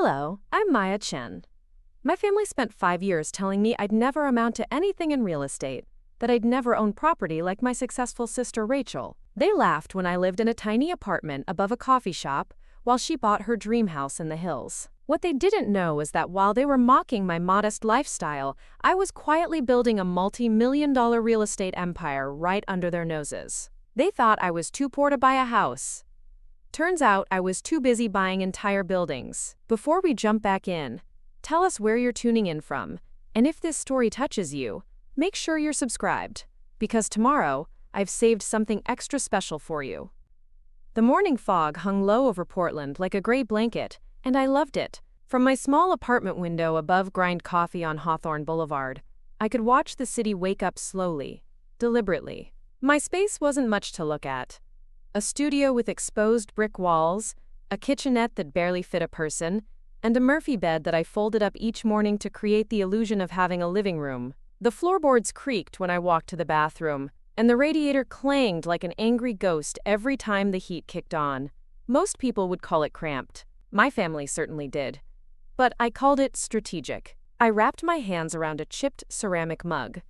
Hello, I'm Maya Chen. My family spent 5 years telling me I'd never amount to anything in real estate, that I'd never own property like my successful sister Rachel. They laughed when I lived in a tiny apartment above a coffee shop while she bought her dream house in the hills. What they didn't know is that while they were mocking my modest lifestyle, I was quietly building a multi-million-dollar real estate empire right under their noses. They thought I was too poor to buy a house. Turns out I was too busy buying entire buildings. Before we jump back in, tell us where you're tuning in from, and if this story touches you, make sure you're subscribed, because tomorrow, I've saved something extra special for you. The morning fog hung low over Portland like a gray blanket, and I loved it. From my small apartment window above Grind Coffee on Hawthorne Boulevard, I could watch the city wake up slowly, deliberately. My space wasn't much to look at. A studio with exposed brick walls, a kitchenette that barely fit a person, and a Murphy bed that I folded up each morning to create the illusion of having a living room. The floorboards creaked when I walked to the bathroom, and the radiator clanged like an angry ghost every time the heat kicked on. Most people would call it cramped. My family certainly did. But I called it strategic. I wrapped my hands around a chipped ceramic mug,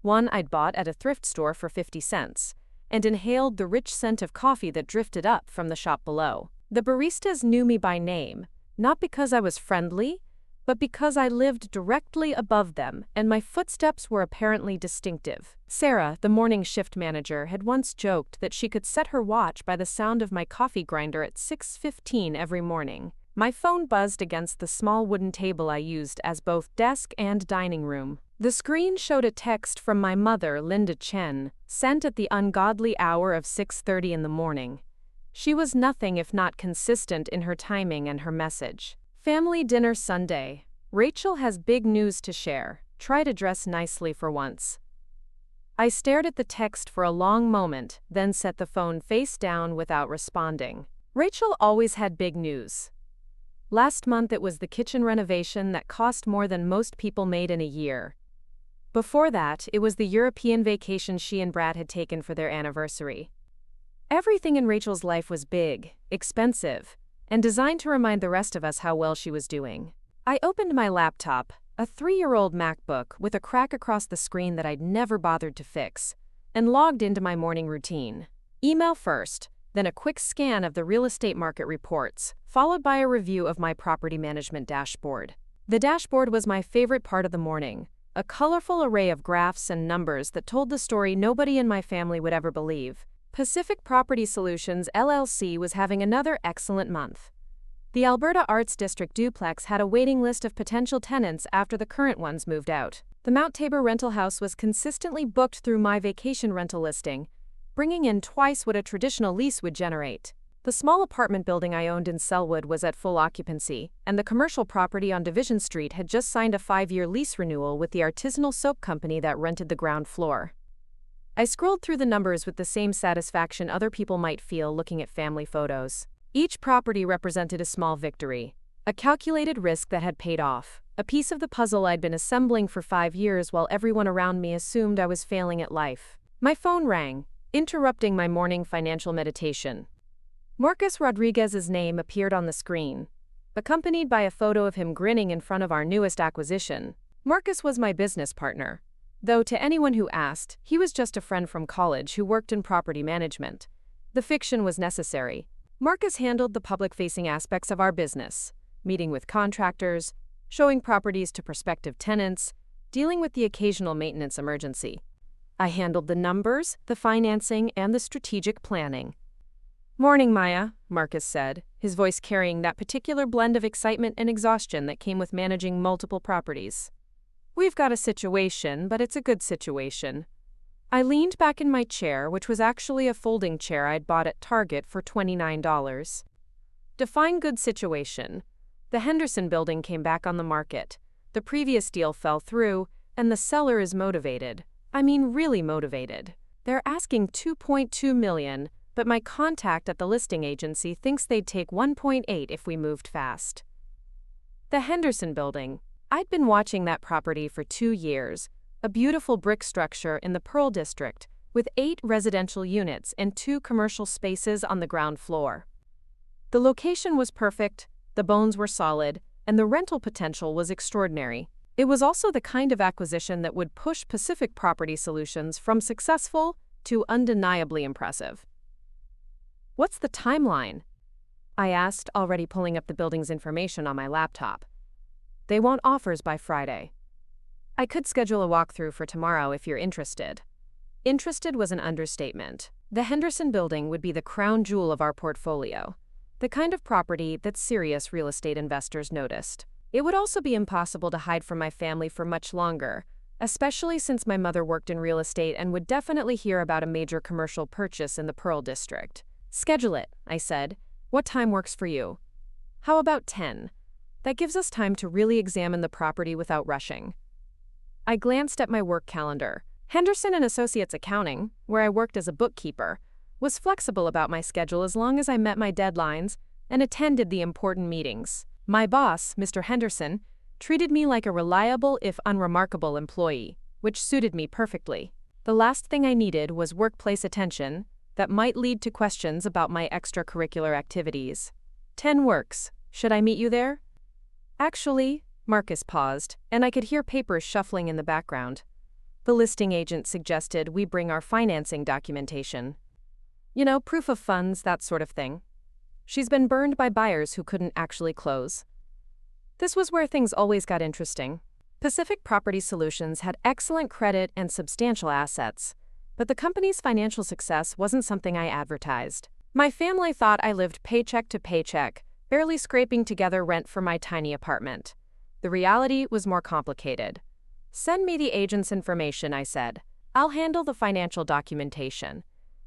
one I'd bought at a thrift store for 50 cents, and inhaled the rich scent of coffee that drifted up from the shop below. The baristas knew me by name, not because I was friendly, but because I lived directly above them and my footsteps were apparently distinctive. Sarah, the morning shift manager, had once joked that she could set her watch by the sound of my coffee grinder at 6:15 every morning. My phone buzzed against the small wooden table I used as both desk and dining room. The screen showed a text from my mother, Maya Chen, sent at the ungodly hour of 6:30 in the morning. She was nothing if not consistent in her timing and her message. Family dinner Sunday. Rachel has big news to share. Try to dress nicely for once. I stared at the text for a long moment, then set the phone face down without responding. Rachel always had big news. Last month it was the kitchen renovation that cost more than most people made in a year. Before that, it was the European vacation she and Brad had taken for their anniversary. Everything in Rachel's life was big, expensive, and designed to remind the rest of us how well she was doing. I opened my laptop, a 3-year-old MacBook with a crack across the screen that I'd never bothered to fix, and logged into my morning routine. Email first, then a quick scan of the real estate market reports, followed by a review of my property management dashboard. The dashboard was my favorite part of the morning, a colorful array of graphs and numbers that told the story nobody in my family would ever believe. Pacific Property Solutions LLC was having another excellent month. The Alberta Arts District duplex had a waiting list of potential tenants after the current ones moved out. The Mount Tabor rental house was consistently booked through my vacation rental listing, bringing in twice what a traditional lease would generate. The small apartment building I owned in Selwood was at full occupancy, and the commercial property on Division Street had just signed a 5-year lease renewal with the artisanal soap company that rented the ground floor. I scrolled through the numbers with the same satisfaction other people might feel looking at family photos. Each property represented a small victory, a calculated risk that had paid off, a piece of the puzzle I'd been assembling for 5 years while everyone around me assumed I was failing at life. My phone rang, interrupting my morning financial meditation. Marcus Rodriguez's name appeared on the screen, accompanied by a photo of him grinning in front of our newest acquisition. Marcus was my business partner, though to anyone who asked, he was just a friend from college who worked in property management. The fiction was necessary. Marcus handled the public-facing aspects of our business, meeting with contractors, showing properties to prospective tenants, dealing with the occasional maintenance emergency. I handled the numbers, the financing, and the strategic planning. "Morning, Maya," Marcus said, his voice carrying that particular blend of excitement and exhaustion that came with managing multiple properties. "We've got a situation, but it's a good situation." I leaned back in my chair, which was actually a folding chair I'd bought at Target for $29. Define good situation. The Henderson building came back on the market. The previous deal fell through, and the seller is motivated. I mean really motivated. They're asking $2.2 million, but my contact at the listing agency thinks they'd take $1.8 if we moved fast. The Henderson building. I'd been watching that property for 2 years, a beautiful brick structure in the Pearl District, with 8 residential units and 2 commercial spaces on the ground floor. The location was perfect, the bones were solid, and the rental potential was extraordinary. It was also the kind of acquisition that would push Pacific Property Solutions from successful to undeniably impressive. "What's the timeline?" I asked, already pulling up the building's information on my laptop. "They want offers by Friday." "I could schedule a walkthrough for tomorrow if you're interested." Interested was an understatement. The Henderson building would be the crown jewel of our portfolio, the kind of property that serious real estate investors noticed. It would also be impossible to hide from my family for much longer, especially since my mother worked in real estate and would definitely hear about a major commercial purchase in the Pearl District. "Schedule it," I said. "What time works for you?" "How about 10? That gives us time to really examine the property without rushing." I glanced at my work calendar. Henderson & Associates Accounting, where I worked as a bookkeeper, was flexible about my schedule as long as I met my deadlines and attended the important meetings. My boss, Mr. Henderson, treated me like a reliable if unremarkable employee, which suited me perfectly. The last thing I needed was workplace attention that might lead to questions about my extracurricular activities. 10 works. Should I meet you there?" "Actually," Marcus paused, and I could hear papers shuffling in the background. "The listing agent suggested we bring our financing documentation. You know, proof of funds, that sort of thing. She's been burned by buyers who couldn't actually close." This was where things always got interesting. Pacific Property Solutions had excellent credit and substantial assets, but the company's financial success wasn't something I advertised. My family thought I lived paycheck to paycheck, barely scraping together rent for my tiny apartment. The reality was more complicated. "Send me the agent's information," I said. "I'll handle the financial documentation."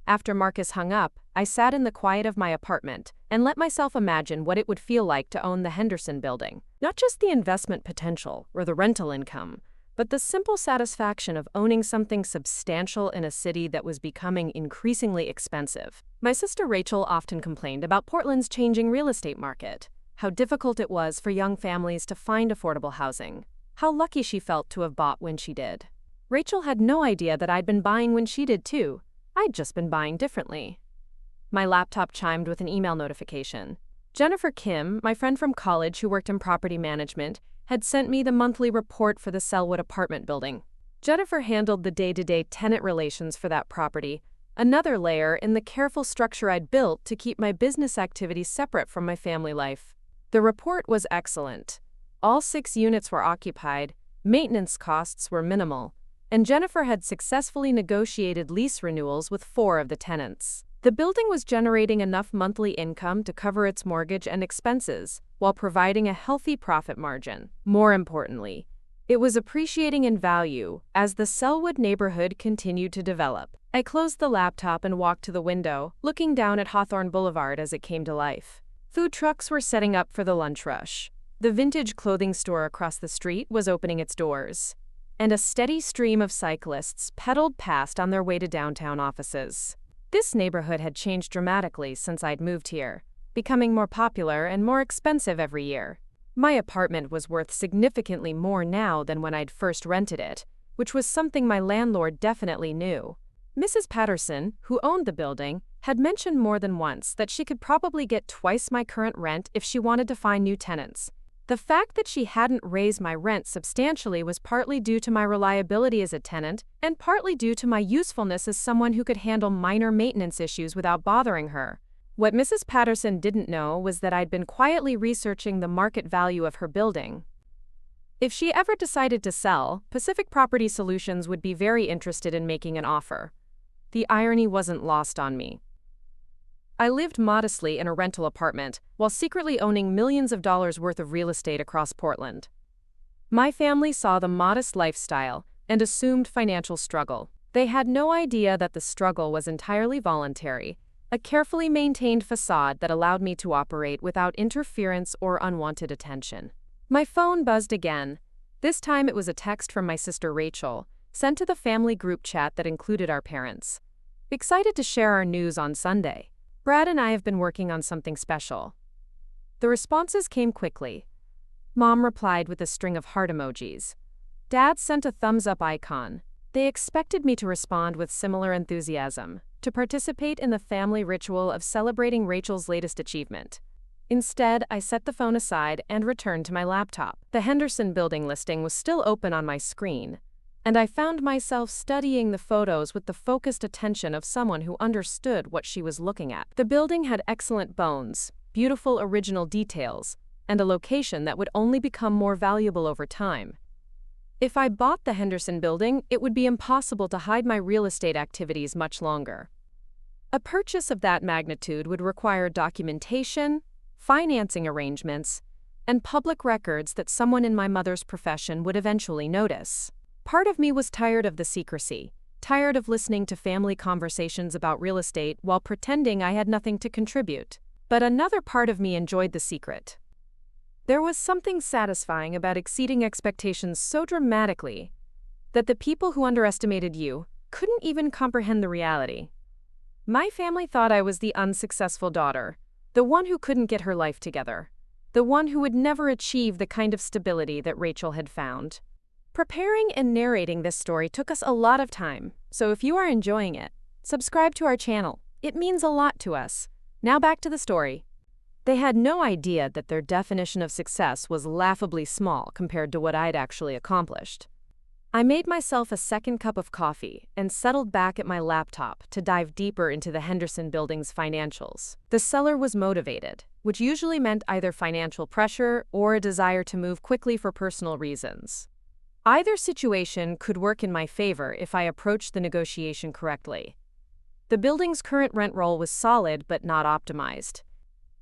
After Marcus hung up, I sat in the quiet of my apartment and let myself imagine what it would feel like to own the Henderson building. Not just the investment potential or the rental income, but the simple satisfaction of owning something substantial in a city that was becoming increasingly expensive. My sister Rachel often complained about Portland's changing real estate market, how difficult it was for young families to find affordable housing, how lucky she felt to have bought when she did. Rachel had no idea that I'd been buying when she did too. I'd just been buying differently. My laptop chimed with an email notification. Jennifer Kim, my friend from college who worked in property management, had sent me the monthly report for the Selwood apartment building. Jennifer handled the day-to-day tenant relations for that property, another layer in the careful structure I'd built to keep my business activities separate from my family life. The report was excellent. All 6 units were occupied, maintenance costs were minimal, and Jennifer had successfully negotiated lease renewals with 4 of the tenants. The building was generating enough monthly income to cover its mortgage and expenses, while providing a healthy profit margin. More importantly, it was appreciating in value as the Selwood neighborhood continued to develop. I closed the laptop and walked to the window, looking down at Hawthorne Boulevard as it came to life. Food trucks were setting up for the lunch rush. The vintage clothing store across the street was opening its doors, and a steady stream of cyclists pedaled past on their way to downtown offices. This neighborhood had changed dramatically since I'd moved here, becoming more popular and more expensive every year. My apartment was worth significantly more now than when I'd first rented it, which was something my landlord definitely knew. Mrs. Patterson, who owned the building, had mentioned more than once that she could probably get twice my current rent if she wanted to find new tenants. The fact that she hadn't raised my rent substantially was partly due to my reliability as a tenant and partly due to my usefulness as someone who could handle minor maintenance issues without bothering her. What Mrs. Patterson didn't know was that I'd been quietly researching the market value of her building. If she ever decided to sell, Pacific Property Solutions would be very interested in making an offer. The irony wasn't lost on me. I lived modestly in a rental apartment while secretly owning millions of dollars worth of real estate across Portland. My family saw the modest lifestyle and assumed financial struggle. They had no idea that the struggle was entirely voluntary, a carefully maintained facade that allowed me to operate without interference or unwanted attention. My phone buzzed again. This time it was a text from my sister Rachel, sent to the family group chat that included our parents. Excited to share our news on Sunday. Brad and I have been working on something special. The responses came quickly. Mom replied with a string of heart emojis. Dad sent a thumbs-up icon. They expected me to respond with similar enthusiasm, to participate in the family ritual of celebrating Rachel's latest achievement. Instead, I set the phone aside and returned to my laptop. The Henderson Building listing was still open on my screen, and I found myself studying the photos with the focused attention of someone who understood what she was looking at. The building had excellent bones, beautiful original details, and a location that would only become more valuable over time. If I bought the Henderson Building, it would be impossible to hide my real estate activities much longer. A purchase of that magnitude would require documentation, financing arrangements, and public records that someone in my mother's profession would eventually notice. Part of me was tired of the secrecy, tired of listening to family conversations about real estate while pretending I had nothing to contribute. But another part of me enjoyed the secret. There was something satisfying about exceeding expectations so dramatically that the people who underestimated you couldn't even comprehend the reality. My family thought I was the unsuccessful daughter, the one who couldn't get her life together, the one who would never achieve the kind of stability that Rachel had found. Preparing and narrating this story took us a lot of time, so if you are enjoying it, subscribe to our channel. It means a lot to us. Now back to the story. They had no idea that their definition of success was laughably small compared to what I'd actually accomplished. I made myself a second cup of coffee and settled back at my laptop to dive deeper into the Henderson Building's financials. The seller was motivated, which usually meant either financial pressure or a desire to move quickly for personal reasons. Either situation could work in my favor if I approached the negotiation correctly. The building's current rent roll was solid but not optimized.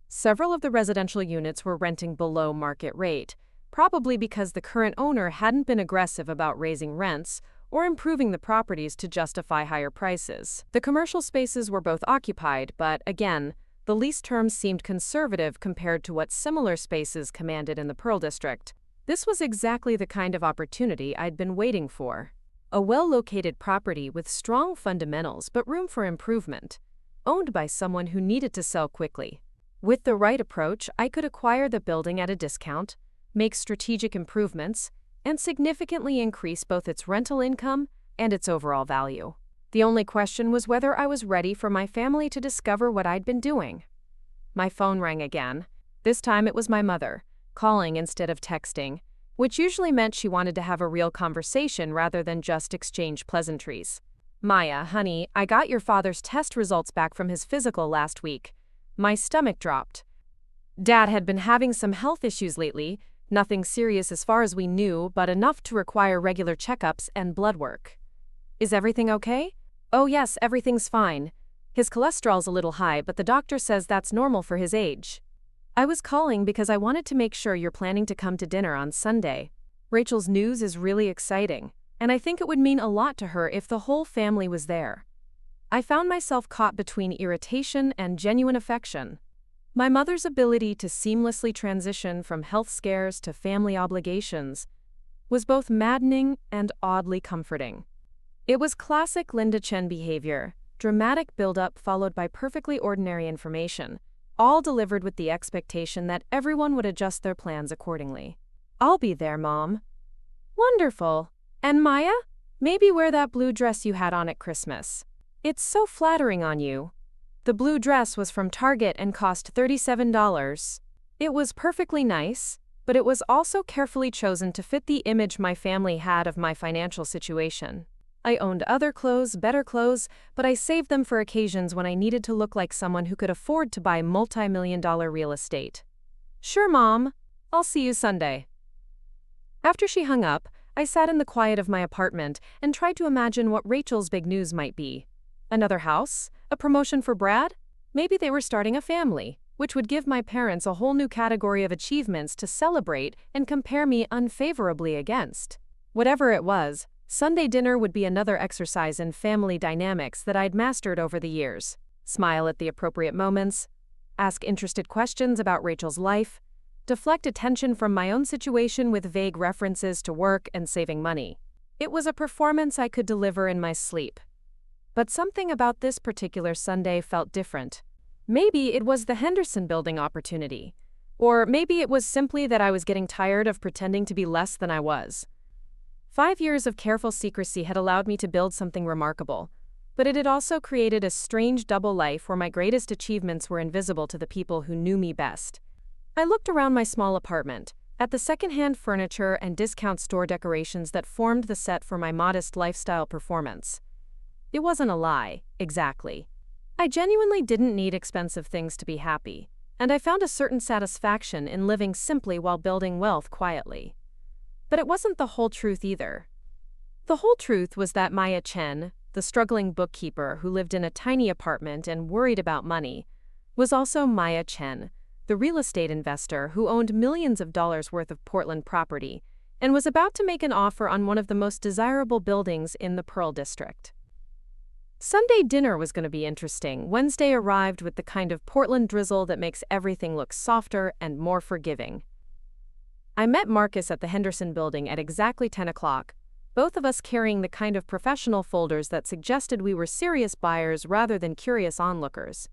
Several of the residential units were renting below market rate, probably because the current owner hadn't been aggressive about raising rents or improving the properties to justify higher prices. The commercial spaces were both occupied, but again, the lease terms seemed conservative compared to what similar spaces commanded in the Pearl District. This was exactly the kind of opportunity I'd been waiting for. A well-located property with strong fundamentals but room for improvement, owned by someone who needed to sell quickly. With the right approach, I could acquire the building at a discount, make strategic improvements, and significantly increase both its rental income and its overall value. The only question was whether I was ready for my family to discover what I'd been doing. My phone rang again. This time it was my mother, calling instead of texting, which usually meant she wanted to have a real conversation rather than just exchange pleasantries. "Maya, honey, I got your father's test results back from his physical last week." My stomach dropped. Dad had been having some health issues lately, nothing serious as far as we knew, but enough to require regular checkups and blood work. "Is everything okay?" "Oh yes, everything's fine. His cholesterol's a little high, but the doctor says that's normal for his age." "I was calling because I wanted to make sure you're planning to come to dinner on Sunday. Rachel's news is really exciting, and I think it would mean a lot to her if the whole family was there." I found myself caught between irritation and genuine affection. My mother's ability to seamlessly transition from health scares to family obligations was both maddening and oddly comforting. It was classic Linda Chen behavior, dramatic build-up followed by perfectly ordinary information, all delivered with the expectation that everyone would adjust their plans accordingly. "I'll be there, Mom." "Wonderful. And Maya? Maybe wear that blue dress you had on at Christmas. It's so flattering on you." The blue dress was from Target and cost $37. It was perfectly nice, but it was also carefully chosen to fit the image my family had of my financial situation. I owned other clothes, better clothes, but I saved them for occasions when I needed to look like someone who could afford to buy multi-million-dollar real estate. "Sure, Mom. I'll see you Sunday." After she hung up, I sat in the quiet of my apartment and tried to imagine what Rachel's big news might be. Another house? A promotion for Brad? Maybe they were starting a family, which would give my parents a whole new category of achievements to celebrate and compare me unfavorably against. Whatever it was, Sunday dinner would be another exercise in family dynamics that I'd mastered over the years. Smile at the appropriate moments, ask interested questions about Rachel's life, deflect attention from my own situation with vague references to work and saving money. It was a performance I could deliver in my sleep. But something about this particular Sunday felt different. Maybe it was the Henderson Building opportunity. Or maybe it was simply that I was getting tired of pretending to be less than I was. 5 years of careful secrecy had allowed me to build something remarkable, but it had also created a strange double life where my greatest achievements were invisible to the people who knew me best. I looked around my small apartment, at the secondhand furniture and discount store decorations that formed the set for my modest lifestyle performance. It wasn't a lie, exactly. I genuinely didn't need expensive things to be happy, and I found a certain satisfaction in living simply while building wealth quietly. But it wasn't the whole truth either. The whole truth was that Maya Chen, the struggling bookkeeper who lived in a tiny apartment and worried about money, was also Maya Chen, the real estate investor who owned millions of dollars worth of Portland property and was about to make an offer on one of the most desirable buildings in the Pearl District. Sunday dinner was going to be interesting. Wednesday arrived with the kind of Portland drizzle that makes everything look softer and more forgiving. I met Marcus at the Henderson building at exactly 10 o'clock, both of us carrying the kind of professional folders that suggested we were serious buyers rather than curious onlookers.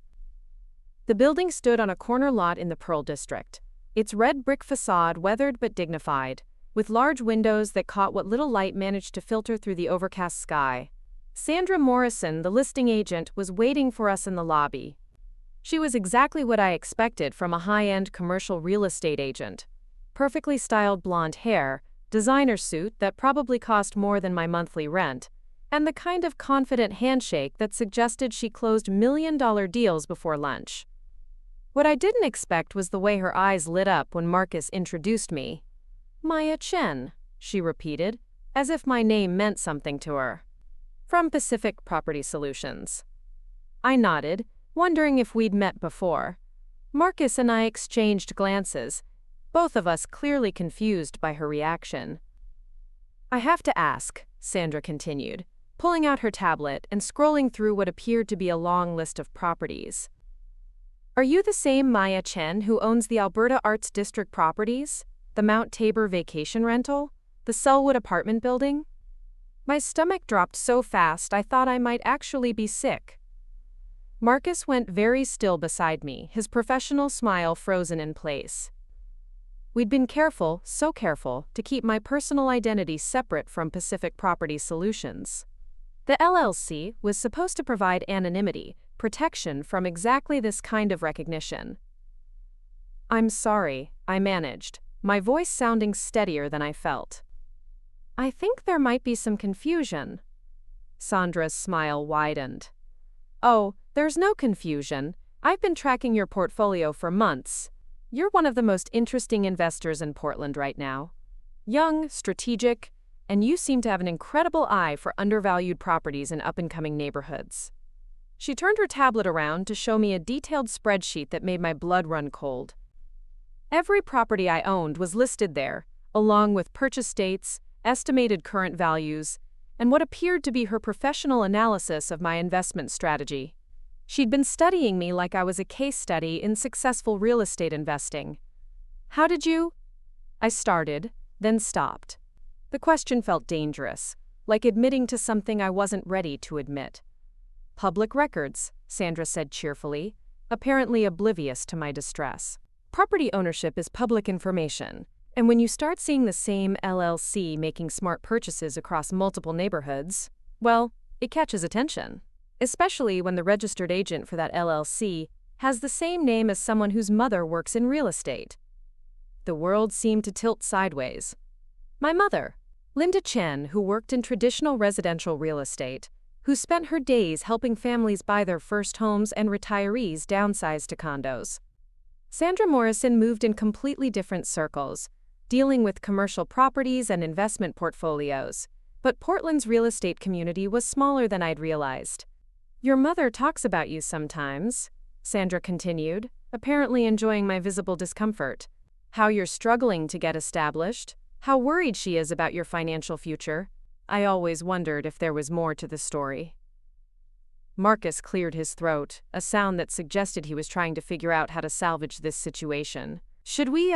The building stood on a corner lot in the Pearl District, its red brick facade weathered but dignified, with large windows that caught what little light managed to filter through the overcast sky. Sandra Morrison, the listing agent, was waiting for us in the lobby. She was exactly what I expected from a high-end commercial real estate agent. Perfectly styled blonde hair, designer suit that probably cost more than my monthly rent, and the kind of confident handshake that suggested she closed million-dollar deals before lunch. What I didn't expect was the way her eyes lit up when Marcus introduced me. "Maya Chen," she repeated, as if my name meant something to her. "From Pacific Property Solutions." I nodded, wondering if we'd met before. Marcus and I exchanged glances, both of us clearly confused by her reaction. "I have to ask," Sandra continued, pulling out her tablet and scrolling through what appeared to be a long list of properties. "Are you the same Maya Chen who owns the Alberta Arts District properties, the Mount Tabor vacation rental, the Selwood apartment building?" My stomach dropped so fast I thought I might actually be sick. Marcus went very still beside me, his professional smile frozen in place. We'd been careful, so careful, to keep my personal identity separate from Pacific Property Solutions. The LLC was supposed to provide anonymity, protection from exactly this kind of recognition. "I'm sorry," I managed, my voice sounding steadier than I felt. "I think there might be some confusion." Sandra's smile widened. "Oh, there's no confusion. I've been tracking your portfolio for months. You're one of the most interesting investors in Portland right now. Young, strategic, and you seem to have an incredible eye for undervalued properties in up-and-coming neighborhoods." She turned her tablet around to show me a detailed spreadsheet that made my blood run cold. Every property I owned was listed there, along with purchase dates, estimated current values, and what appeared to be her professional analysis of my investment strategy. She'd been studying me like I was a case study in successful real estate investing. "How did you?" I started, then stopped. The question felt dangerous, like admitting to something I wasn't ready to admit. "Public records," Sandra said cheerfully, apparently oblivious to my distress. "Property ownership is public information, and when you start seeing the same LLC making smart purchases across multiple neighborhoods, well, it catches attention. Especially when the registered agent for that LLC has the same name as someone whose mother works in real estate." The world seemed to tilt sideways. My mother, Linda Chen, who worked in traditional residential real estate, who spent her days helping families buy their first homes and retirees downsize to condos. Sandra Morrison moved in completely different circles, dealing with commercial properties and investment portfolios, but Portland's real estate community was smaller than I'd realized. "Your mother talks about you sometimes," Sandra continued, apparently enjoying my visible discomfort. "How you're struggling to get established, how worried she is about your financial future. I always wondered if there was more to the story." Marcus cleared his throat, a sound that suggested he was trying to figure out how to salvage this situation. Should we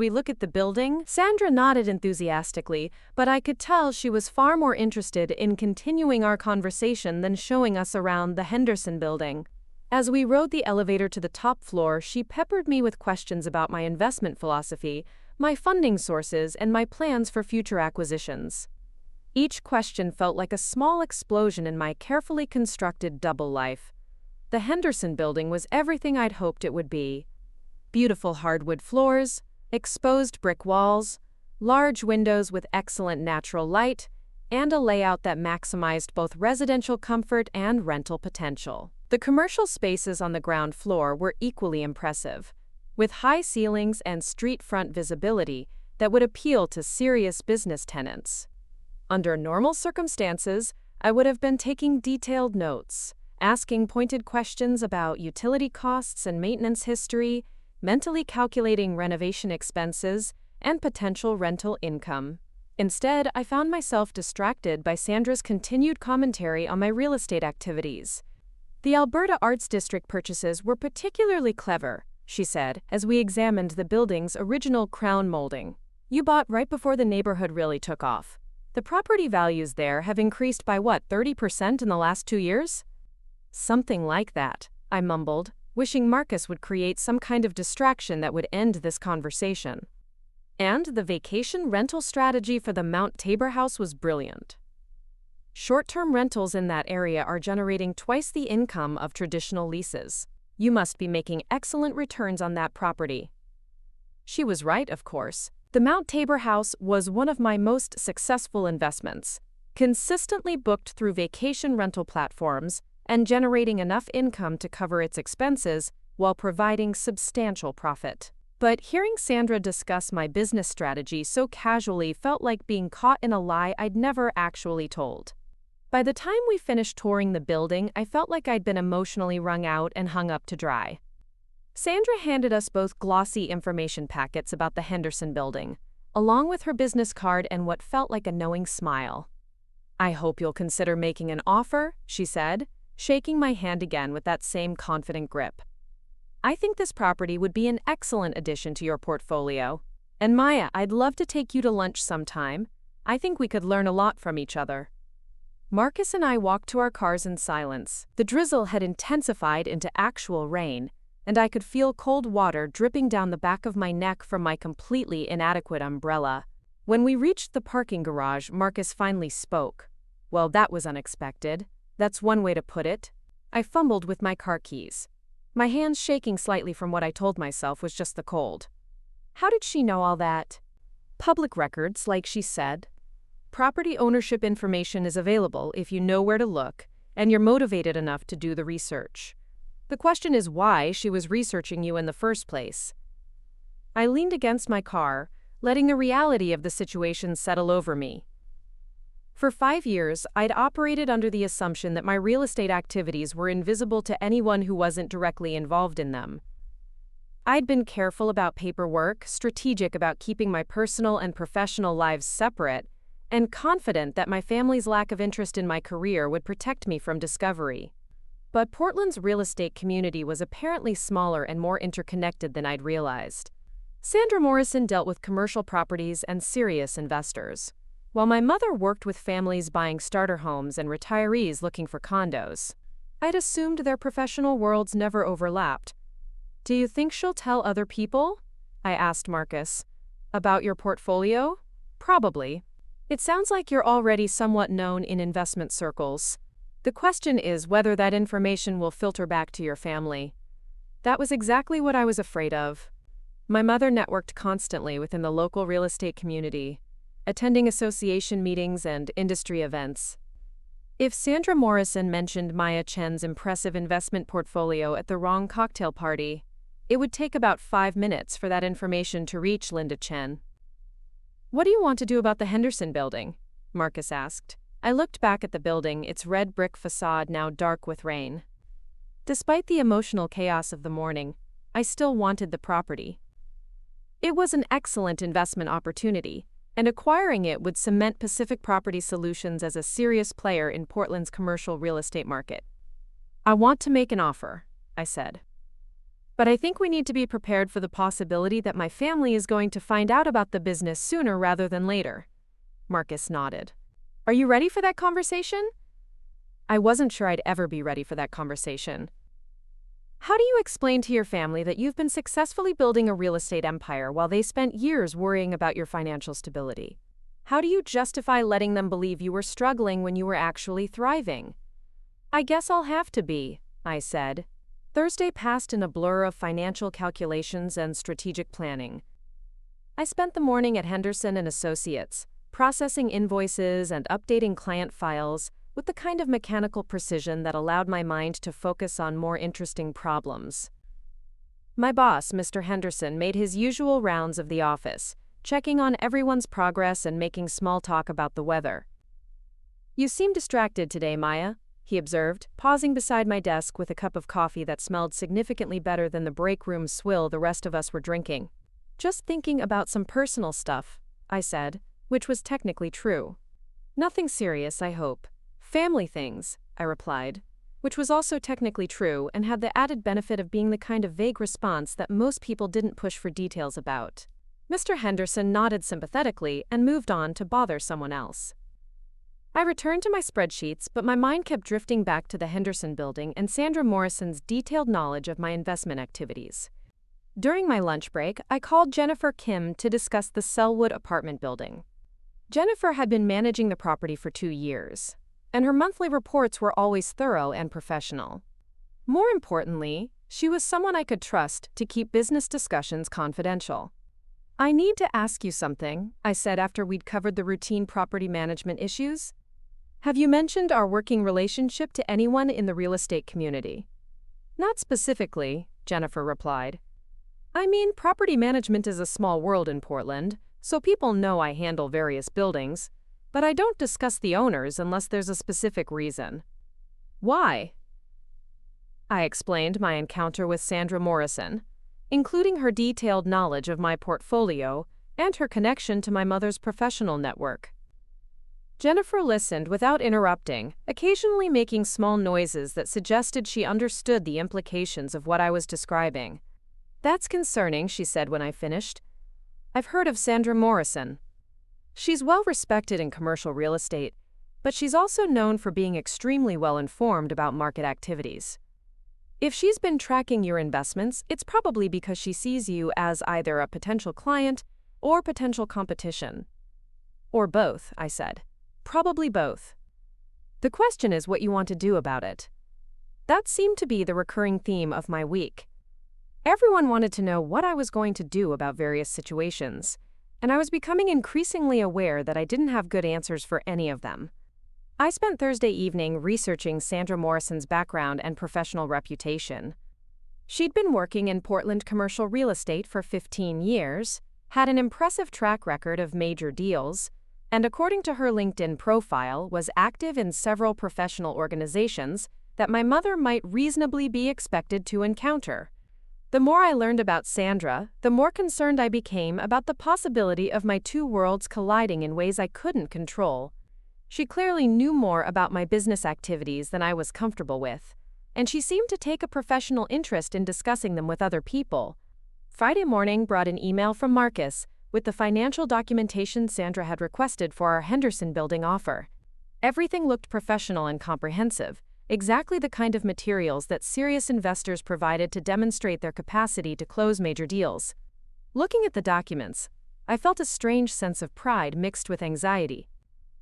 look at the building?" Sandra nodded enthusiastically, but I could tell she was far more interested in continuing our conversation than showing us around the Henderson building. As we rode the elevator to the top floor, she peppered me with questions about my investment philosophy, my funding sources, and my plans for future acquisitions. Each question felt like a small explosion in my carefully constructed double life. The Henderson building was everything I'd hoped it would be. Beautiful hardwood floors, exposed brick walls, large windows with excellent natural light, and a layout that maximized both residential comfort and rental potential. The commercial spaces on the ground floor were equally impressive, with high ceilings and street-front visibility that would appeal to serious business tenants. Under normal circumstances, I would have been taking detailed notes, asking pointed questions about utility costs and maintenance history, mentally calculating renovation expenses, and potential rental income. Instead, I found myself distracted by Sandra's continued commentary on my real estate activities. The Alberta Arts District purchases were particularly clever, she said, as we examined the building's original crown molding. You bought right before the neighborhood really took off. The property values there have increased by 30% in the last 2 years? Something like that, I mumbled, wishing Marcus would create some kind of distraction that would end this conversation. And the vacation rental strategy for the Mount Tabor house was brilliant. Short-term rentals in that area are generating twice the income of traditional leases. You must be making excellent returns on that property. She was right, of course. The Mount Tabor house was one of my most successful investments, consistently booked through vacation rental platforms and generating enough income to cover its expenses while providing substantial profit. But hearing Sandra discuss my business strategy so casually felt like being caught in a lie I'd never actually told. By the time we finished touring the building, I felt like I'd been emotionally wrung out and hung up to dry. Sandra handed us both glossy information packets about the Henderson building, along with her business card and what felt like a knowing smile. I hope you'll consider making an offer, she said, shaking my hand again with that same confident grip. I think this property would be an excellent addition to your portfolio. And Maya, I'd love to take you to lunch sometime. I think we could learn a lot from each other. Marcus and I walked to our cars in silence. The drizzle had intensified into actual rain, and I could feel cold water dripping down the back of my neck from my completely inadequate umbrella. When we reached the parking garage, Marcus finally spoke. Well, that was unexpected. That's one way to put it. I fumbled with my car keys. My hands shaking slightly from what I told myself was just the cold. How did she know all that? Public records, like she said. Property ownership information is available if you know where to look, and you're motivated enough to do the research. The question is why she was researching you in the first place. I leaned against my car, letting the reality of the situation settle over me. For 5 years, I'd operated under the assumption that my real estate activities were invisible to anyone who wasn't directly involved in them. I'd been careful about paperwork, strategic about keeping my personal and professional lives separate, and confident that my family's lack of interest in my career would protect me from discovery. But Portland's real estate community was apparently smaller and more interconnected than I'd realized. Sandra Morrison dealt with commercial properties and serious investors, while my mother worked with families buying starter homes and retirees looking for condos. I'd assumed their professional worlds never overlapped. Do you think she'll tell other people? I asked Marcus. About your portfolio? Probably. It sounds like you're already somewhat known in investment circles. The question is whether that information will filter back to your family. That was exactly what I was afraid of. My mother networked constantly within the local real estate community, attending association meetings and industry events. If Sandra Morrison mentioned Maya Chen's impressive investment portfolio at the wrong cocktail party, it would take about 5 minutes for that information to reach Linda Chen. What do you want to do about the Henderson building? Marcus asked. I looked back at the building, its red brick facade now dark with rain. Despite the emotional chaos of the morning, I still wanted the property. It was an excellent investment opportunity, and acquiring it would cement Pacific Property Solutions as a serious player in Portland's commercial real estate market. I want to make an offer, I said. But I think we need to be prepared for the possibility that my family is going to find out about the business sooner rather than later. Marcus nodded. Are you ready for that conversation? I wasn't sure I'd ever be ready for that conversation. How do you explain to your family that you've been successfully building a real estate empire while they spent years worrying about your financial stability? How do you justify letting them believe you were struggling when you were actually thriving? I guess I'll have to be, I said. Thursday passed in a blur of financial calculations and strategic planning. I spent the morning at Henderson and Associates, processing invoices and updating client files with the kind of mechanical precision that allowed my mind to focus on more interesting problems. My boss, Mr. Henderson, made his usual rounds of the office, checking on everyone's progress and making small talk about the weather. "You seem distracted today, Maya," he observed, pausing beside my desk with a cup of coffee that smelled significantly better than the break room swill the rest of us were drinking. "Just thinking about some personal stuff," I said, which was technically true. "Nothing serious, I hope." "Family things," I replied, which was also technically true and had the added benefit of being the kind of vague response that most people didn't push for details about. Mr. Henderson nodded sympathetically and moved on to bother someone else. I returned to my spreadsheets, but my mind kept drifting back to the Henderson building and Sandra Morrison's detailed knowledge of my investment activities. During my lunch break, I called Jennifer Kim to discuss the Sellwood apartment building. Jennifer had been managing the property for 2 years, and her monthly reports were always thorough and professional. More importantly, she was someone I could trust to keep business discussions confidential. "I need to ask you something," I said after we'd covered the routine property management issues. "Have you mentioned our working relationship to anyone in the real estate community?" "Not specifically," Jennifer replied. "I mean, property management is a small world in Portland, so people know I handle various buildings, but I don't discuss the owners unless there's a specific reason." "Why?" I explained my encounter with Sandra Morrison, including her detailed knowledge of my portfolio and her connection to my mother's professional network. Jennifer listened without interrupting, occasionally making small noises that suggested she understood the implications of what I was describing. "That's concerning," she said when I finished. "I've heard of Sandra Morrison. She's well respected in commercial real estate, but she's also known for being extremely well informed about market activities. If she's been tracking your investments, it's probably because she sees you as either a potential client or potential competition." "Or both," I said. "Probably both. The question is what you want to do about it." That seemed to be the recurring theme of my week. Everyone wanted to know what I was going to do about various situations, and I was becoming increasingly aware that I didn't have good answers for any of them. I spent Thursday evening researching Sandra Morrison's background and professional reputation. She'd been working in Portland commercial real estate for 15 years, had an impressive track record of major deals, and according to her LinkedIn profile, was active in several professional organizations that my mother might reasonably be expected to encounter. The more I learned about Sandra, the more concerned I became about the possibility of my two worlds colliding in ways I couldn't control. She clearly knew more about my business activities than I was comfortable with, and she seemed to take a professional interest in discussing them with other people. Friday morning brought an email from Marcus with the financial documentation Sandra had requested for our Henderson building offer. Everything looked professional and comprehensive, exactly the kind of materials that serious investors provided to demonstrate their capacity to close major deals. Looking at the documents, I felt a strange sense of pride mixed with anxiety.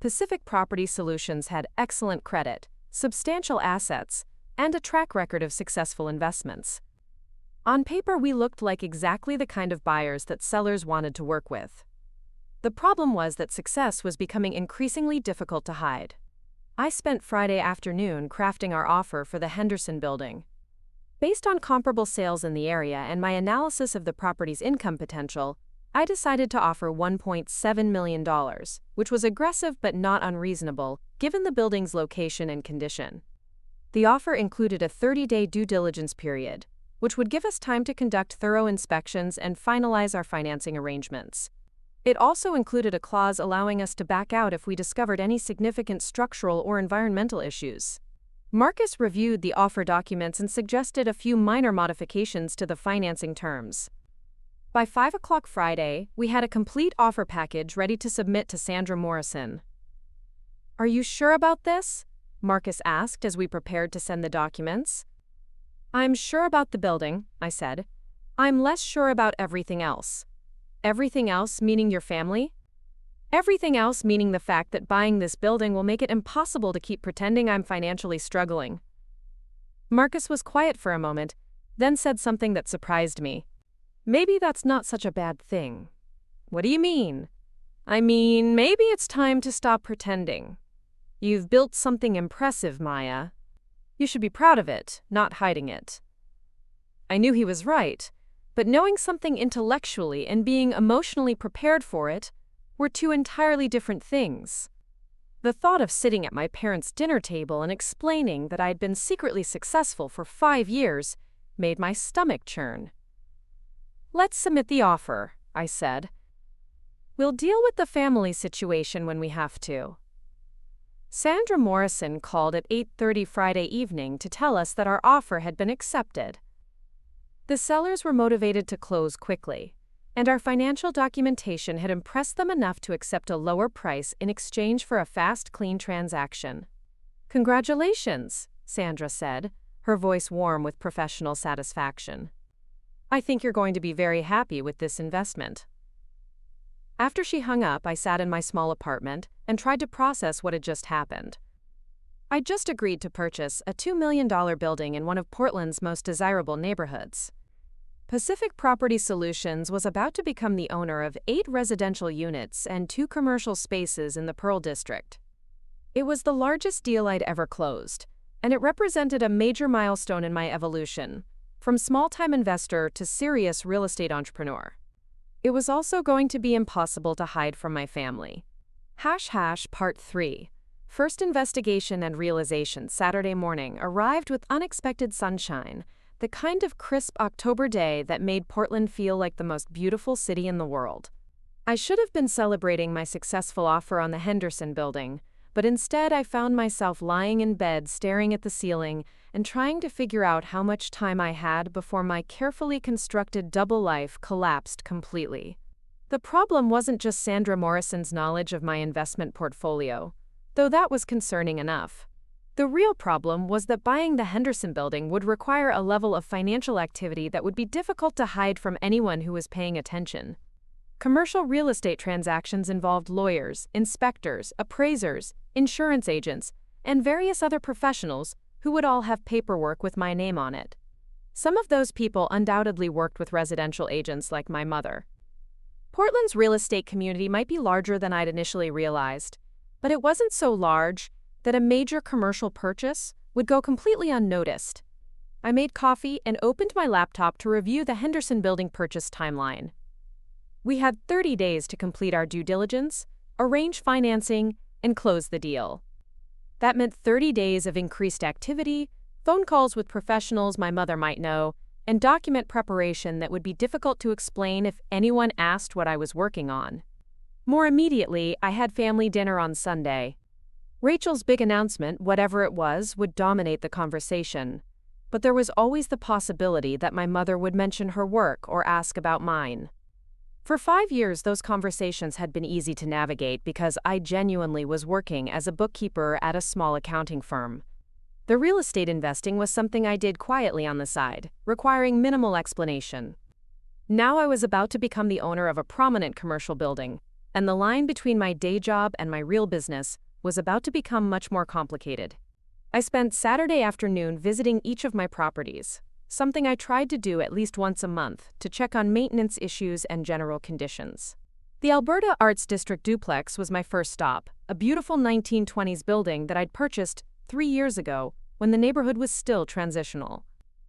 Pacific Property Solutions had excellent credit, substantial assets, and a track record of successful investments. On paper, we looked like exactly the kind of buyers that sellers wanted to work with. The problem was that success was becoming increasingly difficult to hide. I spent Friday afternoon crafting our offer for the Henderson building. Based on comparable sales in the area and my analysis of the property's income potential, I decided to offer $1.7 million, which was aggressive but not unreasonable, given the building's location and condition. The offer included a 30-day due diligence period, which would give us time to conduct thorough inspections and finalize our financing arrangements. It also included a clause allowing us to back out if we discovered any significant structural or environmental issues. Marcus reviewed the offer documents and suggested a few minor modifications to the financing terms. By 5 o'clock Friday, we had a complete offer package ready to submit to Sandra Morrison. "Are you sure about this?" Marcus asked as we prepared to send the documents. "I'm sure about the building," I said. "I'm less sure about everything else." "Everything else meaning your family?" "Everything else meaning the fact that buying this building will make it impossible to keep pretending I'm financially struggling." Marcus was quiet for a moment, then said something that surprised me. Maybe that's not such a bad thing. What do you mean? I mean, maybe it's time to stop pretending. You've built something impressive, Maya. You should be proud of it, not hiding it. I knew he was right, but knowing something intellectually and being emotionally prepared for it were two entirely different things. The thought of sitting at my parents' dinner table and explaining that I had been secretly successful for 5 years made my stomach churn. Let's submit the offer, I said. We'll deal with the family situation when we have to. Sandra Morrison called at 8:30 Friday evening to tell us that our offer had been accepted. The sellers were motivated to close quickly, and our financial documentation had impressed them enough to accept a lower price in exchange for a fast, clean transaction. Congratulations, Sandra said, her voice warm with professional satisfaction. I think you're going to be very happy with this investment. After she hung up, I sat in my small apartment and tried to process what had just happened. I'd just agreed to purchase a $2 million building in one of Portland's most desirable neighborhoods. Pacific Property Solutions was about to become the owner of 8 residential units and 2 commercial spaces in the Pearl District. It was the largest deal I'd ever closed, and it represented a major milestone in my evolution, from small-time investor to serious real estate entrepreneur. It was also going to be impossible to hide from my family. Part 3. First investigation and realization Saturday morning arrived with unexpected sunshine, the kind of crisp October day that made Portland feel like the most beautiful city in the world. I should have been celebrating my successful offer on the Henderson building, but instead I found myself lying in bed staring at the ceiling and trying to figure out how much time I had before my carefully constructed double life collapsed completely. The problem wasn't just Sandra Morrison's knowledge of my investment portfolio, though that was concerning enough. The real problem was that buying the Henderson building would require a level of financial activity that would be difficult to hide from anyone who was paying attention. Commercial real estate transactions involved lawyers, inspectors, appraisers, insurance agents, and various other professionals who would all have paperwork with my name on it. Some of those people undoubtedly worked with residential agents like my mother. Portland's real estate community might be larger than I'd initially realized, but it wasn't so large that a major commercial purchase would go completely unnoticed. I made coffee and opened my laptop to review the Henderson building purchase timeline. We had 30 days to complete our due diligence, arrange financing, and close the deal. That meant 30 days of increased activity, phone calls with professionals my mother might know, and document preparation that would be difficult to explain if anyone asked what I was working on. More immediately, I had family dinner on Sunday. Rachel's big announcement, whatever it was, would dominate the conversation, but there was always the possibility that my mother would mention her work or ask about mine. For 5 years, those conversations had been easy to navigate because I genuinely was working as a bookkeeper at a small accounting firm. The real estate investing was something I did quietly on the side, requiring minimal explanation. Now I was about to become the owner of a prominent commercial building, and the line between my day job and my real business was about to become much more complicated. I spent Saturday afternoon visiting each of my properties, something I tried to do at least once a month to check on maintenance issues and general conditions. The Alberta Arts District duplex was my first stop, a beautiful 1920s building that I'd purchased 3 years ago when the neighborhood was still transitional.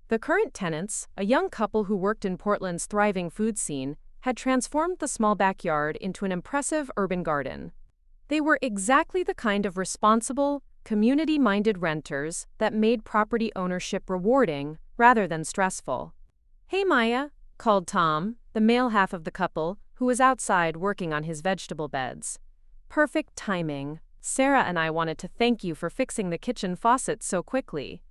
The current tenants, a young couple who worked in Portland's thriving food scene, had transformed the small backyard into an impressive urban garden. They were exactly the kind of responsible, community-minded renters that made property ownership rewarding rather than stressful. "Hey, Maya," called Tom, the male half of the couple, who was outside working on his vegetable beds. "Perfect timing. Sarah and I wanted to thank you for fixing the kitchen faucet so quickly."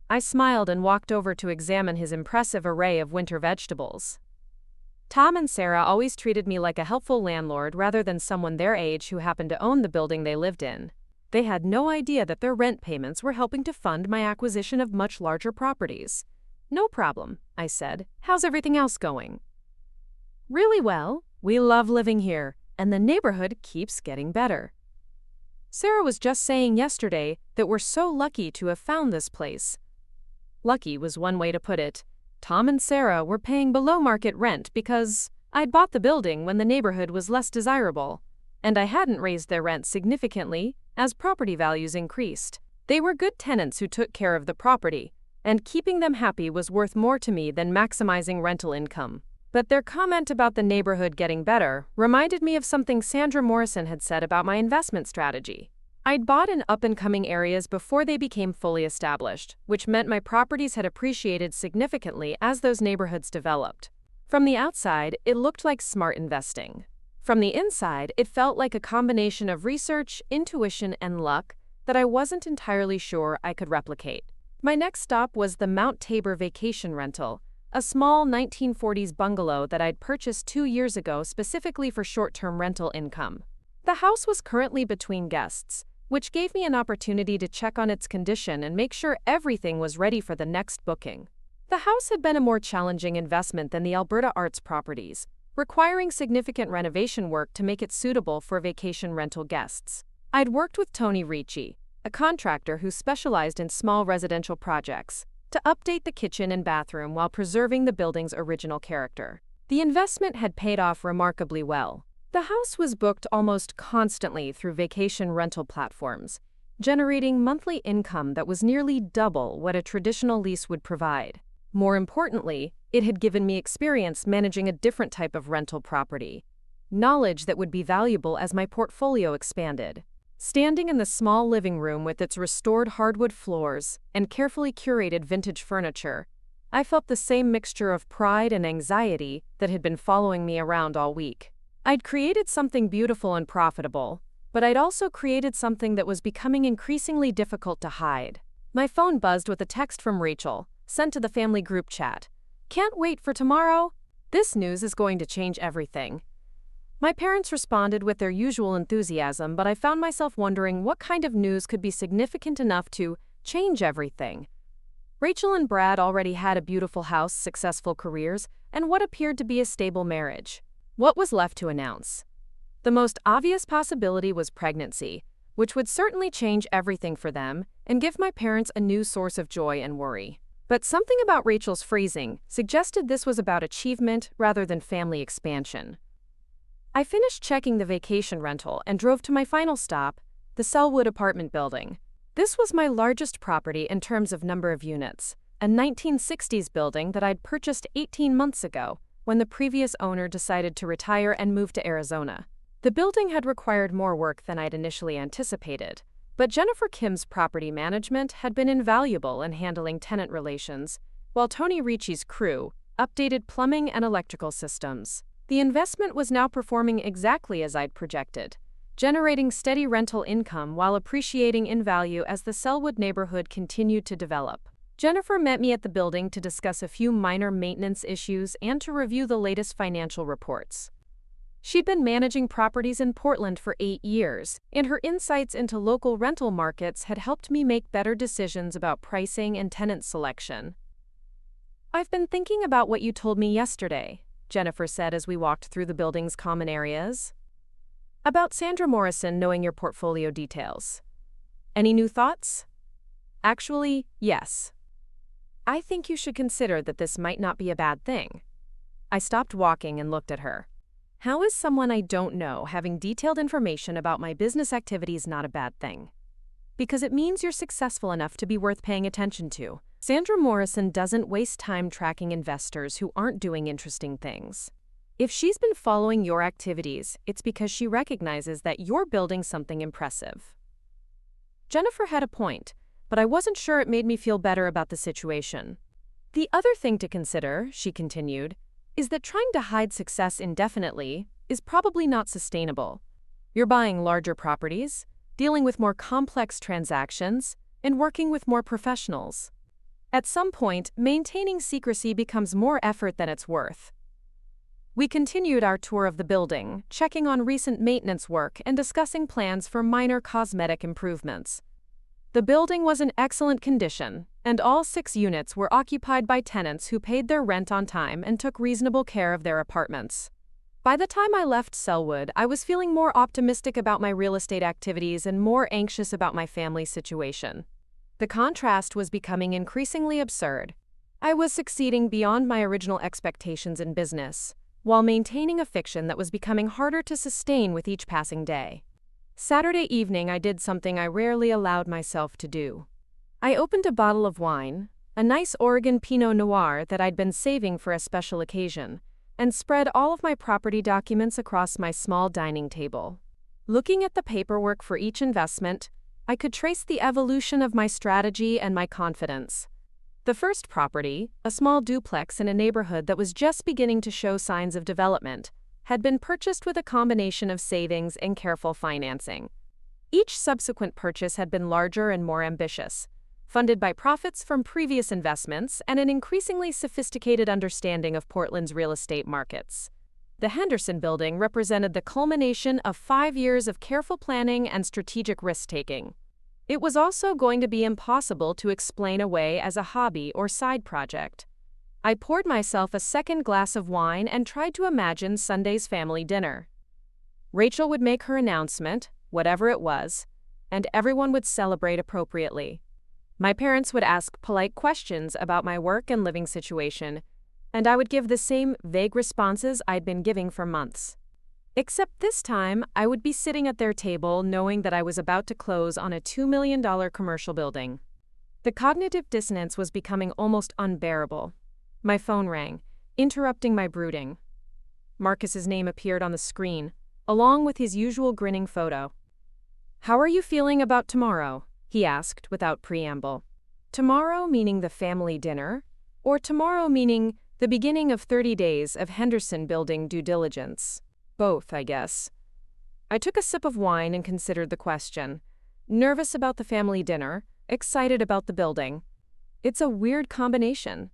I smiled and walked over to examine his impressive array of winter vegetables. Tom and Sarah always treated me like a helpful landlord rather than someone their age who happened to own the building they lived in. They had no idea that their rent payments were helping to fund my acquisition of much larger properties. "No problem," I said. "How's everything else going?" "Really well. We love living here, and the neighborhood keeps getting better. Sarah was just saying yesterday that we're so lucky to have found this place." Lucky was one way to put it, Tom and Sarah were paying below-market rent because I'd bought the building when the neighborhood was less desirable, and I hadn't raised their rent significantly as property values increased. They were good tenants who took care of the property, and keeping them happy was worth more to me than maximizing rental income. But their comment about the neighborhood getting better reminded me of something Sandra Morrison had said about my investment strategy. I'd bought in up-and-coming areas before they became fully established, which meant my properties had appreciated significantly as those neighborhoods developed. From the outside, it looked like smart investing. From the inside, it felt like a combination of research, intuition, and luck that I wasn't entirely sure I could replicate. My next stop was the Mount Tabor Vacation Rental, a small 1940s bungalow that I'd purchased 2 years ago specifically for short-term rental income. The house was currently between guests, which gave me an opportunity to check on its condition and make sure everything was ready for the next booking. The house had been a more challenging investment than the Alberta Arts properties, requiring significant renovation work to make it suitable for vacation rental guests. I'd worked with Tony Ricci, a contractor who specialized in small residential projects, to update the kitchen and bathroom while preserving the building's original character. The investment had paid off remarkably well. The house was booked almost constantly through vacation rental platforms, generating monthly income that was nearly double what a traditional lease would provide. More importantly, it had given me experience managing a different type of rental property, knowledge that would be valuable as my portfolio expanded. Standing in the small living room with its restored hardwood floors and carefully curated vintage furniture, I felt the same mixture of pride and anxiety that had been following me around all week. I'd created something beautiful and profitable, but I'd also created something that was becoming increasingly difficult to hide. My phone buzzed with a text from Rachel, sent to the family group chat. "Can't wait for tomorrow? This news is going to change everything." My parents responded with their usual enthusiasm, but I found myself wondering what kind of news could be significant enough to change everything. Rachel and Brad already had a beautiful house, successful careers, and what appeared to be a stable marriage. What was left to announce? The most obvious possibility was pregnancy, which would certainly change everything for them and give my parents a new source of joy and worry. But something about Rachel's phrasing suggested this was about achievement rather than family expansion. I finished checking the vacation rental and drove to my final stop, the Selwood apartment building. This was my largest property in terms of number of units, a 1960s building that I'd purchased 18 months ago when the previous owner decided to retire and move to Arizona. The building had required more work than I'd initially anticipated, but Jennifer Kim's property management had been invaluable in handling tenant relations, while Tony Ricci's crew updated plumbing and electrical systems. The investment was now performing exactly as I'd projected, generating steady rental income while appreciating in value as the Selwood neighborhood continued to develop. Jennifer met me at the building to discuss a few minor maintenance issues and to review the latest financial reports. She'd been managing properties in Portland for 8 years, and her insights into local rental markets had helped me make better decisions about pricing and tenant selection. "I've been thinking about what you told me yesterday," Jennifer said as we walked through the building's common areas. "About Sandra Morrison knowing your portfolio details. Any new thoughts?" "Actually, yes. I think you should consider that this might not be a bad thing." I stopped walking and looked at her. How is someone I don't know having detailed information about my business activities not a bad thing? Because it means you're successful enough to be worth paying attention to. Sandra Morrison doesn't waste time tracking investors who aren't doing interesting things. If she's been following your activities, it's because she recognizes that you're building something impressive. Jennifer had a point, but I wasn't sure it made me feel better about the situation. "The other thing to consider," she continued, "is that trying to hide success indefinitely is probably not sustainable. You're buying larger properties, dealing with more complex transactions, and working with more professionals. At some point, maintaining secrecy becomes more effort than it's worth." We continued our tour of the building, checking on recent maintenance work and discussing plans for minor cosmetic improvements. The building was in excellent condition, and all 6 units were occupied by tenants who paid their rent on time and took reasonable care of their apartments. By the time I left Selwood, I was feeling more optimistic about my real estate activities and more anxious about my family situation. The contrast was becoming increasingly absurd. I was succeeding beyond my original expectations in business, while maintaining a fiction that was becoming harder to sustain with each passing day. Saturday evening, I did something I rarely allowed myself to do. I opened a bottle of wine, a nice Oregon Pinot Noir that I'd been saving for a special occasion, and spread all of my property documents across my small dining table. Looking at the paperwork for each investment, I could trace the evolution of my strategy and my confidence. The first property, a small duplex in a neighborhood that was just beginning to show signs of development, had been purchased with a combination of savings and careful financing. Each subsequent purchase had been larger and more ambitious, funded by profits from previous investments and an increasingly sophisticated understanding of Portland's real estate markets. The Henderson Building represented the culmination of 5 years of careful planning and strategic risk-taking. It was also going to be impossible to explain away as a hobby or side project. I poured myself a second glass of wine and tried to imagine Sunday's family dinner. Rachel would make her announcement, whatever it was, and everyone would celebrate appropriately. My parents would ask polite questions about my work and living situation, and I would give the same vague responses I'd been giving for months. Except this time, I would be sitting at their table knowing that I was about to close on a $2 million commercial building. The cognitive dissonance was becoming almost unbearable. My phone rang, interrupting my brooding. Marcus's name appeared on the screen, along with his usual grinning photo. "How are you feeling about tomorrow?" he asked without preamble. Tomorrow meaning the family dinner, or tomorrow meaning the beginning of 30 days of Henderson Building due diligence? Both, I guess. I took a sip of wine and considered the question. Nervous about the family dinner, excited about the building. It's a weird combination.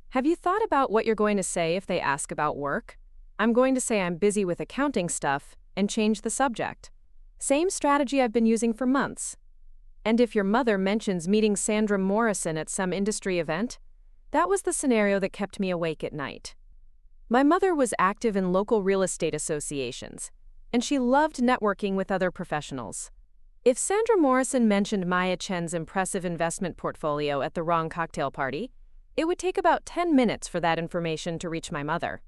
Have you thought about what you're going to say if they ask about work? I'm going to say I'm busy with accounting stuff and change the subject. Same strategy I've been using for months. And if your mother mentions meeting Sandra Morrison at some industry event, that was the scenario that kept me awake at night. My mother was active in local real estate associations, and she loved networking with other professionals. If Sandra Morrison mentioned Maya Chen's impressive investment portfolio at the wrong cocktail party, it would take about 10 minutes for that information to reach my mother.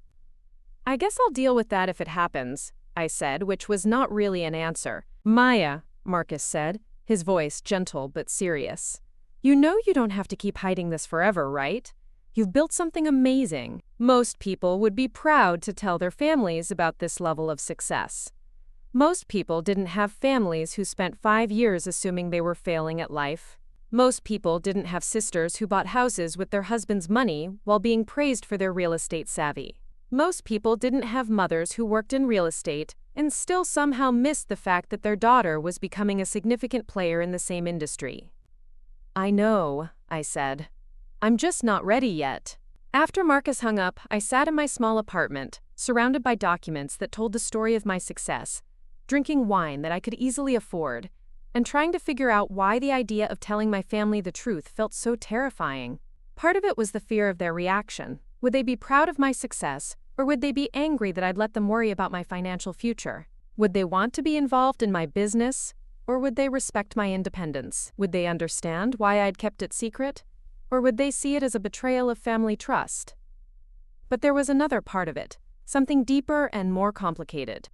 "I guess I'll deal with that if it happens," I said, which was not really an answer. "Maya," Marcus said, his voice gentle but serious. "You know you don't have to keep hiding this forever, right? You've built something amazing. Most people would be proud to tell their families about this level of success. Most people didn't have families who spent 5 years assuming they were failing at life. Most people didn't have sisters who bought houses with their husband's money while being praised for their real estate savvy. Most people didn't have mothers who worked in real estate and still somehow missed the fact that their daughter was becoming a significant player in the same industry." "I know," I said. "I'm just not ready yet." After Marcus hung up, I sat in my small apartment, surrounded by documents that told the story of my success, drinking wine that I could easily afford, and trying to figure out why the idea of telling my family the truth felt so terrifying. Part of it was the fear of their reaction. Would they be proud of my success, or would they be angry that I'd let them worry about my financial future? Would they want to be involved in my business, or would they respect my independence? Would they understand why I'd kept it secret? Or would they see it as a betrayal of family trust? But there was another part of it, something deeper and more complicated.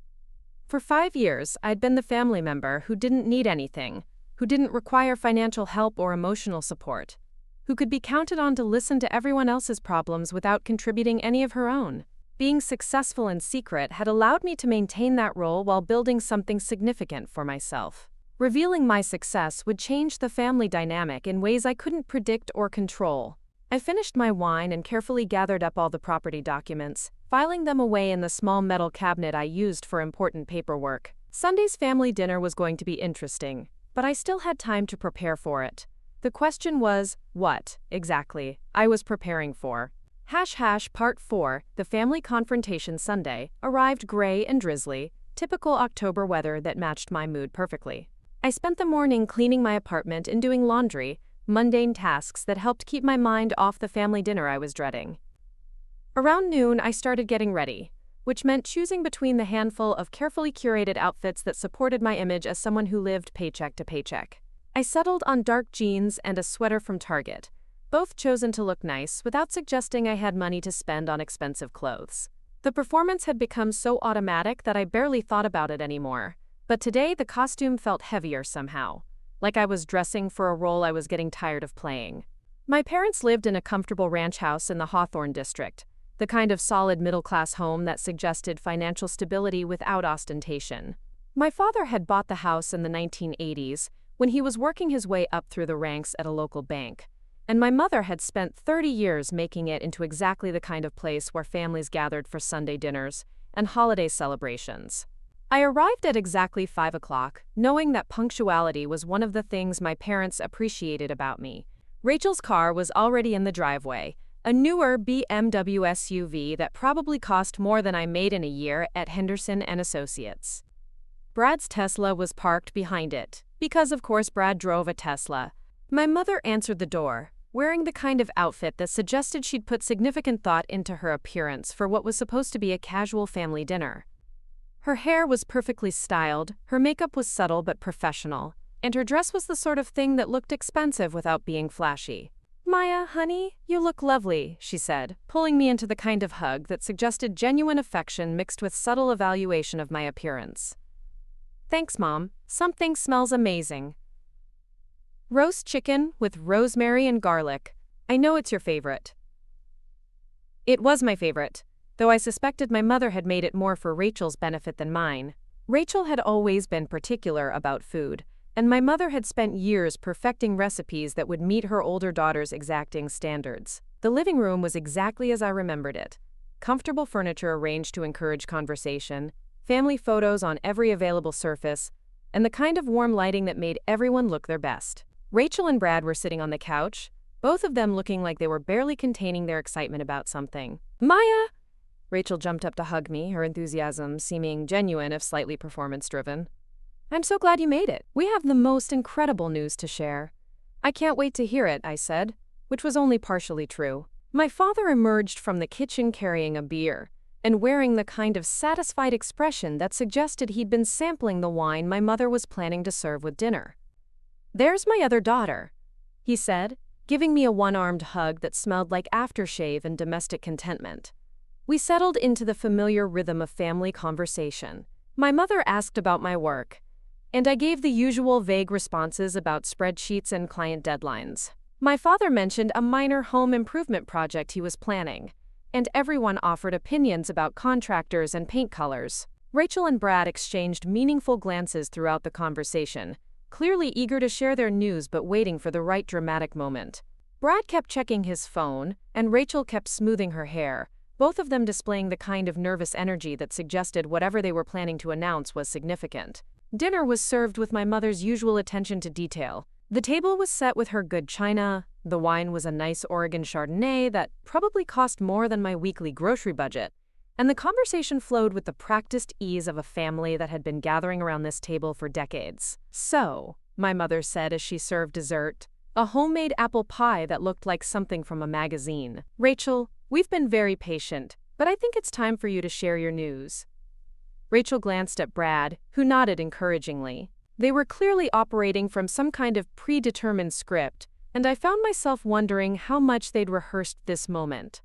For 5 years, I'd been the family member who didn't need anything, who didn't require financial help or emotional support, who could be counted on to listen to everyone else's problems without contributing any of her own. Being successful in secret had allowed me to maintain that role while building something significant for myself. Revealing my success would change the family dynamic in ways I couldn't predict or control. I finished my wine and carefully gathered up all the property documents, filing them away in the small metal cabinet I used for important paperwork. Sunday's family dinner was going to be interesting, but I still had time to prepare for it. The question was, what, exactly, I was preparing for. Part 4, the family confrontation Sunday, arrived gray and drizzly, typical October weather that matched my mood perfectly. I spent the morning cleaning my apartment and doing laundry, mundane tasks that helped keep my mind off the family dinner I was dreading. Around noon, I started getting ready, which meant choosing between the handful of carefully curated outfits that supported my image as someone who lived paycheck to paycheck. I settled on dark jeans and a sweater from Target, both chosen to look nice without suggesting I had money to spend on expensive clothes. The performance had become so automatic that I barely thought about it anymore. But today the costume felt heavier somehow, like I was dressing for a role I was getting tired of playing. My parents lived in a comfortable ranch house in the Hawthorne district, the kind of solid middle-class home that suggested financial stability without ostentation. My father had bought the house in the 1980s when he was working his way up through the ranks at a local bank, and my mother had spent 30 years making it into exactly the kind of place where families gathered for Sunday dinners and holiday celebrations. I arrived at exactly 5 o'clock, knowing that punctuality was one of the things my parents appreciated about me. Rachel's car was already in the driveway, a newer BMW SUV that probably cost more than I made in a year at Henderson & Associates. Brad's Tesla was parked behind it, because of course Brad drove a Tesla. My mother answered the door, wearing the kind of outfit that suggested she'd put significant thought into her appearance for what was supposed to be a casual family dinner. Her hair was perfectly styled, her makeup was subtle but professional, and her dress was the sort of thing that looked expensive without being flashy. "Maya, honey, you look lovely," she said, pulling me into the kind of hug that suggested genuine affection mixed with subtle evaluation of my appearance. "Thanks, Mom. Something smells amazing. Roast chicken with rosemary and garlic. I know it's your favorite." It was my favorite, though I suspected my mother had made it more for Rachel's benefit than mine. Rachel had always been particular about food, and my mother had spent years perfecting recipes that would meet her older daughter's exacting standards. The living room was exactly as I remembered it. Comfortable furniture arranged to encourage conversation, family photos on every available surface, and the kind of warm lighting that made everyone look their best. Rachel and Brad were sitting on the couch, both of them looking like they were barely containing their excitement about something. "Maya!" Rachel jumped up to hug me, her enthusiasm seeming genuine if slightly performance-driven. "I'm so glad you made it. We have the most incredible news to share." "I can't wait to hear it," I said, which was only partially true. My father emerged from the kitchen carrying a beer and wearing the kind of satisfied expression that suggested he'd been sampling the wine my mother was planning to serve with dinner. "There's my other daughter," he said, giving me a one-armed hug that smelled like aftershave and domestic contentment. We settled into the familiar rhythm of family conversation. My mother asked about my work, and I gave the usual vague responses about spreadsheets and client deadlines. My father mentioned a minor home improvement project he was planning, and everyone offered opinions about contractors and paint colors. Rachel and Brad exchanged meaningful glances throughout the conversation, clearly eager to share their news but waiting for the right dramatic moment. Brad kept checking his phone, and Rachel kept smoothing her hair, both of them displaying the kind of nervous energy that suggested whatever they were planning to announce was significant. Dinner was served with my mother's usual attention to detail. The table was set with her good china, the wine was a nice Oregon Chardonnay that probably cost more than my weekly grocery budget, and the conversation flowed with the practiced ease of a family that had been gathering around this table for decades. "So," my mother said as she served dessert, a homemade apple pie that looked like something from a magazine. "Rachel, we've been very patient, but I think it's time for you to share your news." Rachel glanced at Brad, who nodded encouragingly. They were clearly operating from some kind of predetermined script, and I found myself wondering how much they'd rehearsed this moment.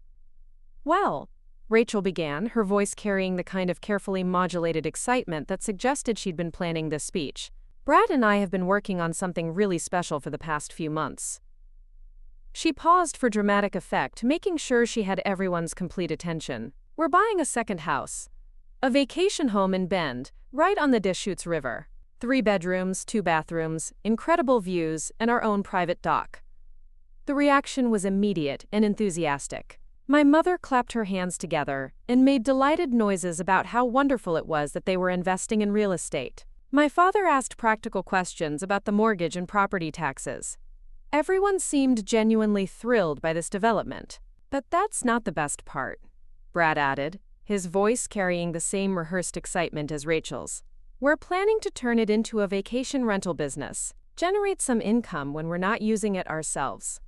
"Well," Rachel began, her voice carrying the kind of carefully modulated excitement that suggested she'd been planning this speech, "Brad and I have been working on something really special for the past few months." She paused for dramatic effect, making sure she had everyone's complete attention. "We're buying a second house. A vacation home in Bend, right on the Deschutes River. 3 bedrooms, 2 bathrooms, incredible views, and our own private dock." The reaction was immediate and enthusiastic. My mother clapped her hands together and made delighted noises about how wonderful it was that they were investing in real estate. My father asked practical questions about the mortgage and property taxes. Everyone seemed genuinely thrilled by this development. "But that's not the best part," Brad added, his voice carrying the same rehearsed excitement as Rachel's. "We're planning to turn it into a vacation rental business, generate some income when we're not using it ourselves."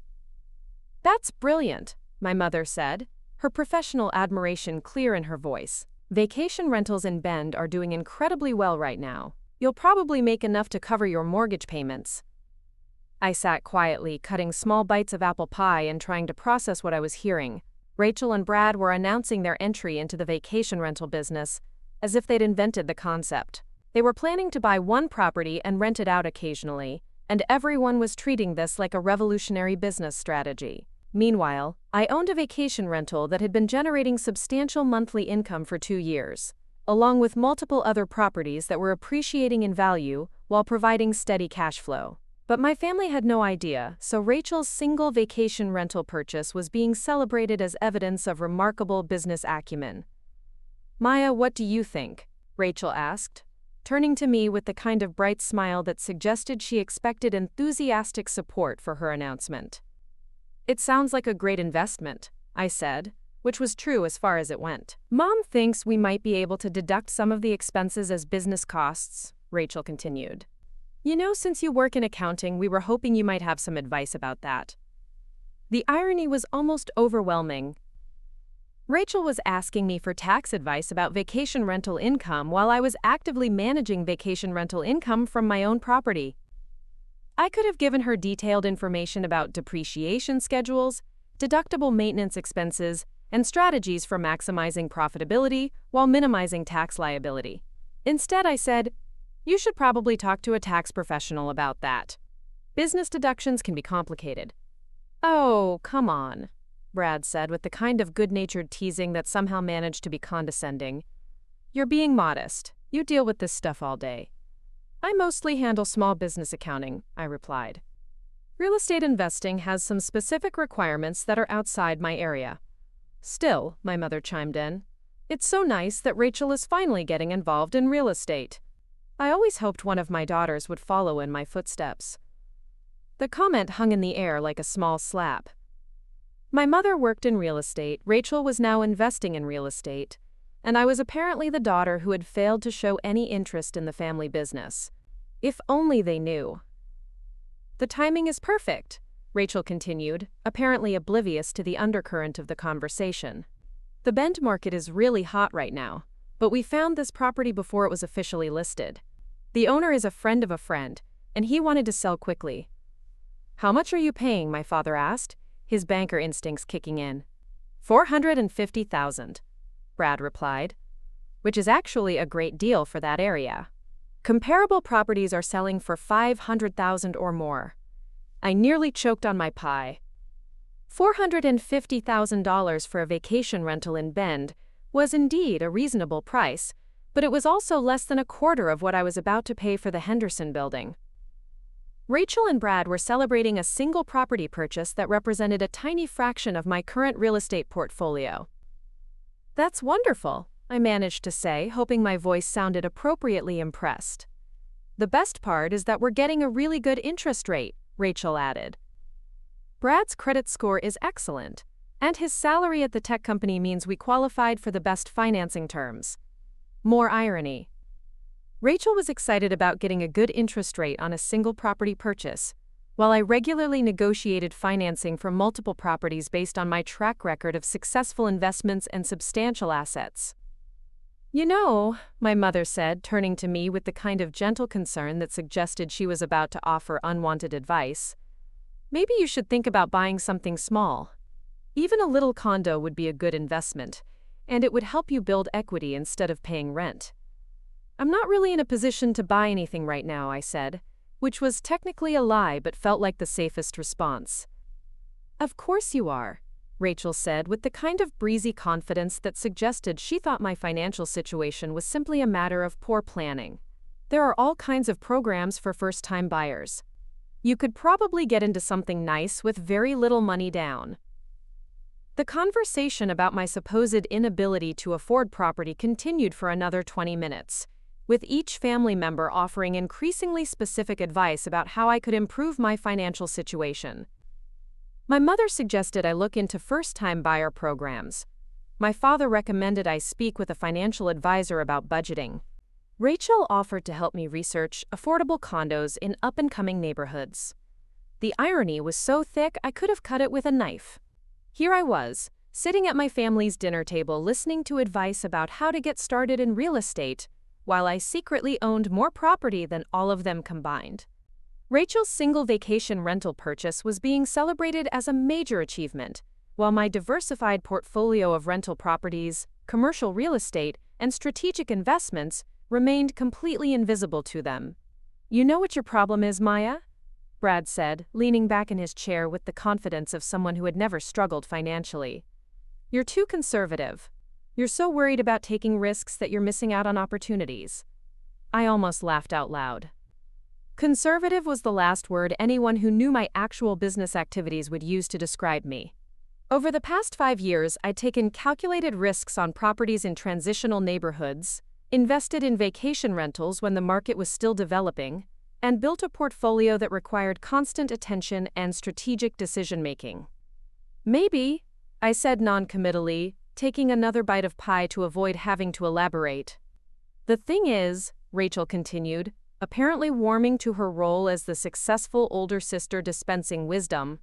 "That's brilliant," my mother said, her professional admiration clear in her voice. "Vacation rentals in Bend are doing incredibly well right now. You'll probably make enough to cover your mortgage payments." I sat quietly, cutting small bites of apple pie and trying to process what I was hearing. Rachel and Brad were announcing their entry into the vacation rental business, as if they'd invented the concept. They were planning to buy one property and rent it out occasionally, and everyone was treating this like a revolutionary business strategy. Meanwhile, I owned a vacation rental that had been generating substantial monthly income for 2 years, along with multiple other properties that were appreciating in value while providing steady cash flow. But my family had no idea, so Rachel's single vacation rental purchase was being celebrated as evidence of remarkable business acumen. "Maya, what do you think?" Rachel asked, turning to me with the kind of bright smile that suggested she expected enthusiastic support for her announcement. "It sounds like a great investment," I said, which was true as far as it went. "Mom thinks we might be able to deduct some of the expenses as business costs," Rachel continued. "You know, since you work in accounting, we were hoping you might have some advice about that." The irony was almost overwhelming. Rachel was asking me for tax advice about vacation rental income while I was actively managing vacation rental income from my own property. I could have given her detailed information about depreciation schedules, deductible maintenance expenses, and strategies for maximizing profitability while minimizing tax liability. Instead, I said, "You should probably talk to a tax professional about that. Business deductions can be complicated." "Oh, come on," Brad said with the kind of good-natured teasing that somehow managed to be condescending. "You're being modest. You deal with this stuff all day." "I mostly handle small business accounting," I replied. "Real estate investing has some specific requirements that are outside my area." "Still," my mother chimed in, "it's so nice that Rachel is finally getting involved in real estate. I always hoped one of my daughters would follow in my footsteps." The comment hung in the air like a small slap. My mother worked in real estate, Rachel was now investing in real estate, and I was apparently the daughter who had failed to show any interest in the family business. If only they knew. "The timing is perfect," Rachel continued, apparently oblivious to the undercurrent of the conversation. "The Bend market is really hot right now, but we found this property before it was officially listed. The owner is a friend of a friend, and he wanted to sell quickly." "How much are you paying?" my father asked, his banker instincts kicking in. "$450,000, Brad replied, "which is actually a great deal for that area. Comparable properties are selling for $500,000 or more." I nearly choked on my pie. $450,000 for a vacation rental in Bend was indeed a reasonable price, but it was also less than a quarter of what I was about to pay for the Henderson building. Rachel and Brad were celebrating a single property purchase that represented a tiny fraction of my current real estate portfolio. "That's wonderful," I managed to say, hoping my voice sounded appropriately impressed. "The best part is that we're getting a really good interest rate," Rachel added. "Brad's credit score is excellent, and his salary at the tech company means we qualified for the best financing terms." More irony. Rachel was excited about getting a good interest rate on a single property purchase, while I regularly negotiated financing for multiple properties based on my track record of successful investments and substantial assets. "You know," my mother said, turning to me with the kind of gentle concern that suggested she was about to offer unwanted advice, "maybe you should think about buying something small. Even a little condo would be a good investment, and it would help you build equity instead of paying rent." "I'm not really in a position to buy anything right now," I said, which was technically a lie but felt like the safest response. "Of course you are," Rachel said with the kind of breezy confidence that suggested she thought my financial situation was simply a matter of poor planning. "There are all kinds of programs for first-time buyers. You could probably get into something nice with very little money down." The conversation about my supposed inability to afford property continued for another 20 minutes, with each family member offering increasingly specific advice about how I could improve my financial situation. My mother suggested I look into first-time buyer programs. My father recommended I speak with a financial advisor about budgeting. Rachel offered to help me research affordable condos in up-and-coming neighborhoods. The irony was so thick I could have cut it with a knife. Here I was, sitting at my family's dinner table listening to advice about how to get started in real estate, while I secretly owned more property than all of them combined. Rachel's single vacation rental purchase was being celebrated as a major achievement, while my diversified portfolio of rental properties, commercial real estate, and strategic investments remained completely invisible to them. "You know what your problem is, Maya?" Brad said, leaning back in his chair with the confidence of someone who had never struggled financially. "You're too conservative. You're so worried about taking risks that you're missing out on opportunities." I almost laughed out loud. Conservative was the last word anyone who knew my actual business activities would use to describe me. Over the past 5 years, I'd taken calculated risks on properties in transitional neighborhoods, invested in vacation rentals when the market was still developing, and built a portfolio that required constant attention and strategic decision-making. "Maybe," I said non-committally, taking another bite of pie to avoid having to elaborate. "The thing is," Rachel continued, apparently warming to her role as the successful older sister dispensing wisdom,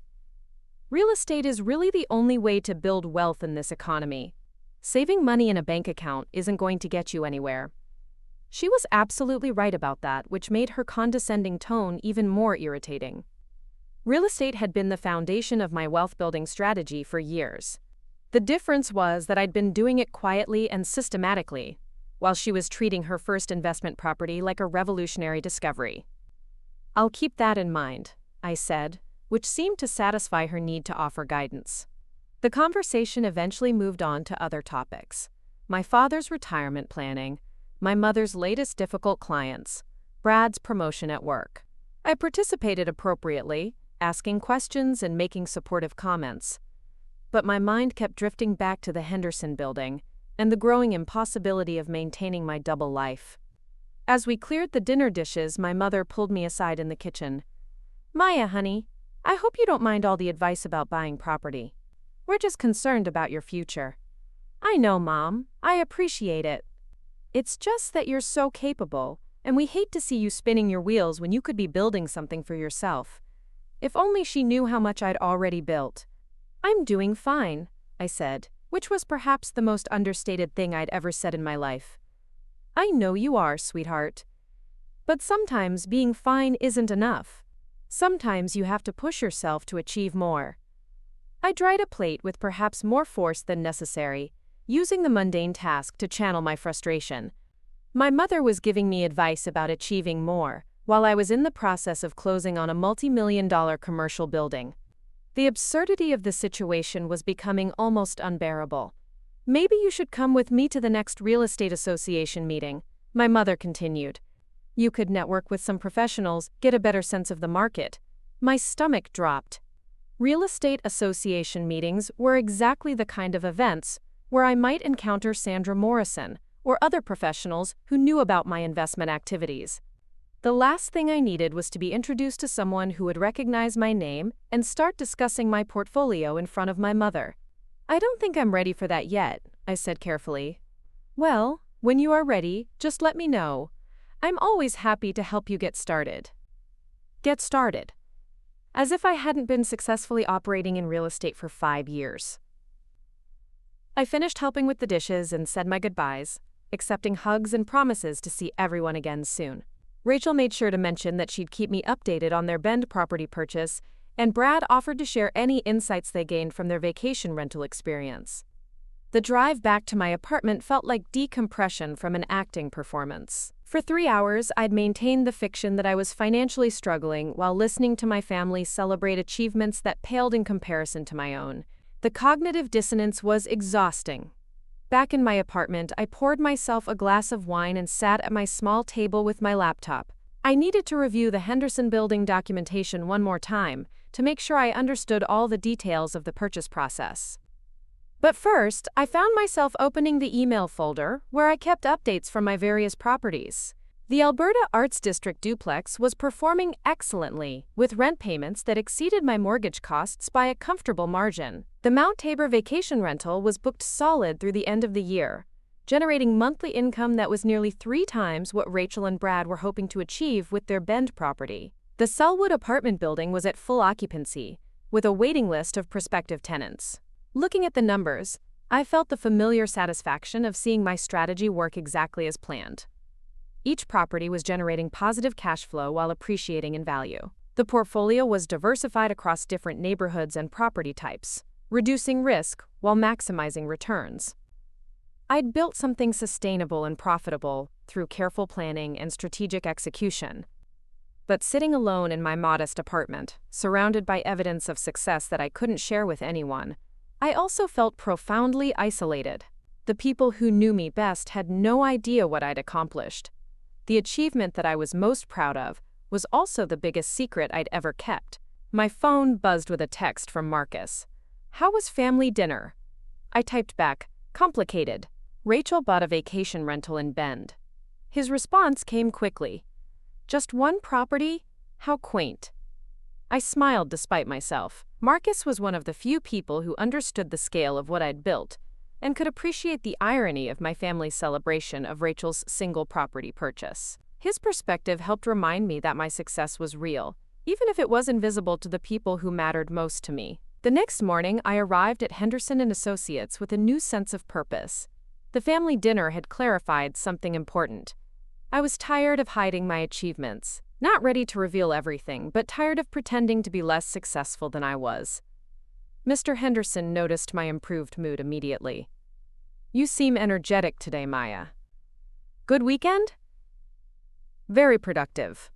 "real estate is really the only way to build wealth in this economy. Saving money in a bank account isn't going to get you anywhere." She was absolutely right about that, which made her condescending tone even more irritating. Real estate had been the foundation of my wealth-building strategy for years. The difference was that I'd been doing it quietly and systematically, while she was treating her first investment property like a revolutionary discovery. "I'll keep that in mind," I said, which seemed to satisfy her need to offer guidance. The conversation eventually moved on to other topics: my father's retirement planning, my mother's latest difficult clients, Brad's promotion at work. I participated appropriately, asking questions and making supportive comments. But my mind kept drifting back to the Henderson building and the growing impossibility of maintaining my double life. As we cleared the dinner dishes, my mother pulled me aside in the kitchen. "Maya, honey, I hope you don't mind all the advice about buying property. We're just concerned about your future." "I know, Mom. I appreciate it. It's just that you're so capable, and we hate to see you spinning your wheels when you could be building something for yourself." If only she knew how much I'd already built. "I'm doing fine," I said, which was perhaps the most understated thing I'd ever said in my life. "I know you are, sweetheart. But sometimes being fine isn't enough. Sometimes you have to push yourself to achieve more." I dried a plate with perhaps more force than necessary, using the mundane task to channel my frustration. My mother was giving me advice about achieving more, while I was in the process of closing on a multi-million-dollar commercial building. The absurdity of the situation was becoming almost unbearable. "Maybe you should come with me to the next real estate association meeting," my mother continued. "You could network with some professionals, get a better sense of the market." My stomach dropped. Real estate association meetings were exactly the kind of events where I might encounter Sandra Morrison or other professionals who knew about my investment activities. The last thing I needed was to be introduced to someone who would recognize my name and start discussing my portfolio in front of my mother. "I don't think I'm ready for that yet," I said carefully. "Well, when you are ready, just let me know. I'm always happy to help you get started." Get started. As if I hadn't been successfully operating in real estate for 5 years. I finished helping with the dishes and said my goodbyes, accepting hugs and promises to see everyone again soon. Rachel made sure to mention that she'd keep me updated on their Bend property purchase, and Brad offered to share any insights they gained from their vacation rental experience. The drive back to my apartment felt like decompression from an acting performance. For 3 hours, I'd maintained the fiction that I was financially struggling while listening to my family celebrate achievements that paled in comparison to my own. The cognitive dissonance was exhausting. Back in my apartment, I poured myself a glass of wine and sat at my small table with my laptop. I needed to review the Henderson building documentation one more time to make sure I understood all the details of the purchase process. But first, I found myself opening the email folder where I kept updates from my various properties. The Alberta Arts District duplex was performing excellently, with rent payments that exceeded my mortgage costs by a comfortable margin. The Mount Tabor vacation rental was booked solid through the end of the year, generating monthly income that was nearly 3 times what Rachel and Brad were hoping to achieve with their Bend property. The Selwood apartment building was at full occupancy, with a waiting list of prospective tenants. Looking at the numbers, I felt the familiar satisfaction of seeing my strategy work exactly as planned. Each property was generating positive cash flow while appreciating in value. The portfolio was diversified across different neighborhoods and property types, reducing risk while maximizing returns. I'd built something sustainable and profitable through careful planning and strategic execution. But sitting alone in my modest apartment, surrounded by evidence of success that I couldn't share with anyone, I also felt profoundly isolated. The people who knew me best had no idea what I'd accomplished. The achievement that I was most proud of was also the biggest secret I'd ever kept. My phone buzzed with a text from Marcus. "How was family dinner?" I typed back, "Complicated. Rachel bought a vacation rental in Bend." His response came quickly. "Just one property? How quaint." I smiled despite myself. Marcus was one of the few people who understood the scale of what I'd built and could appreciate the irony of my family's celebration of Rachel's single property purchase. His perspective helped remind me that my success was real, even if it was invisible to the people who mattered most to me. The next morning, I arrived at Henderson & Associates with a new sense of purpose. The family dinner had clarified something important. I was tired of hiding my achievements, not ready to reveal everything, but tired of pretending to be less successful than I was. Mr. Henderson noticed my improved mood immediately. "You seem energetic today, Maya. Good weekend?" "Very productive,"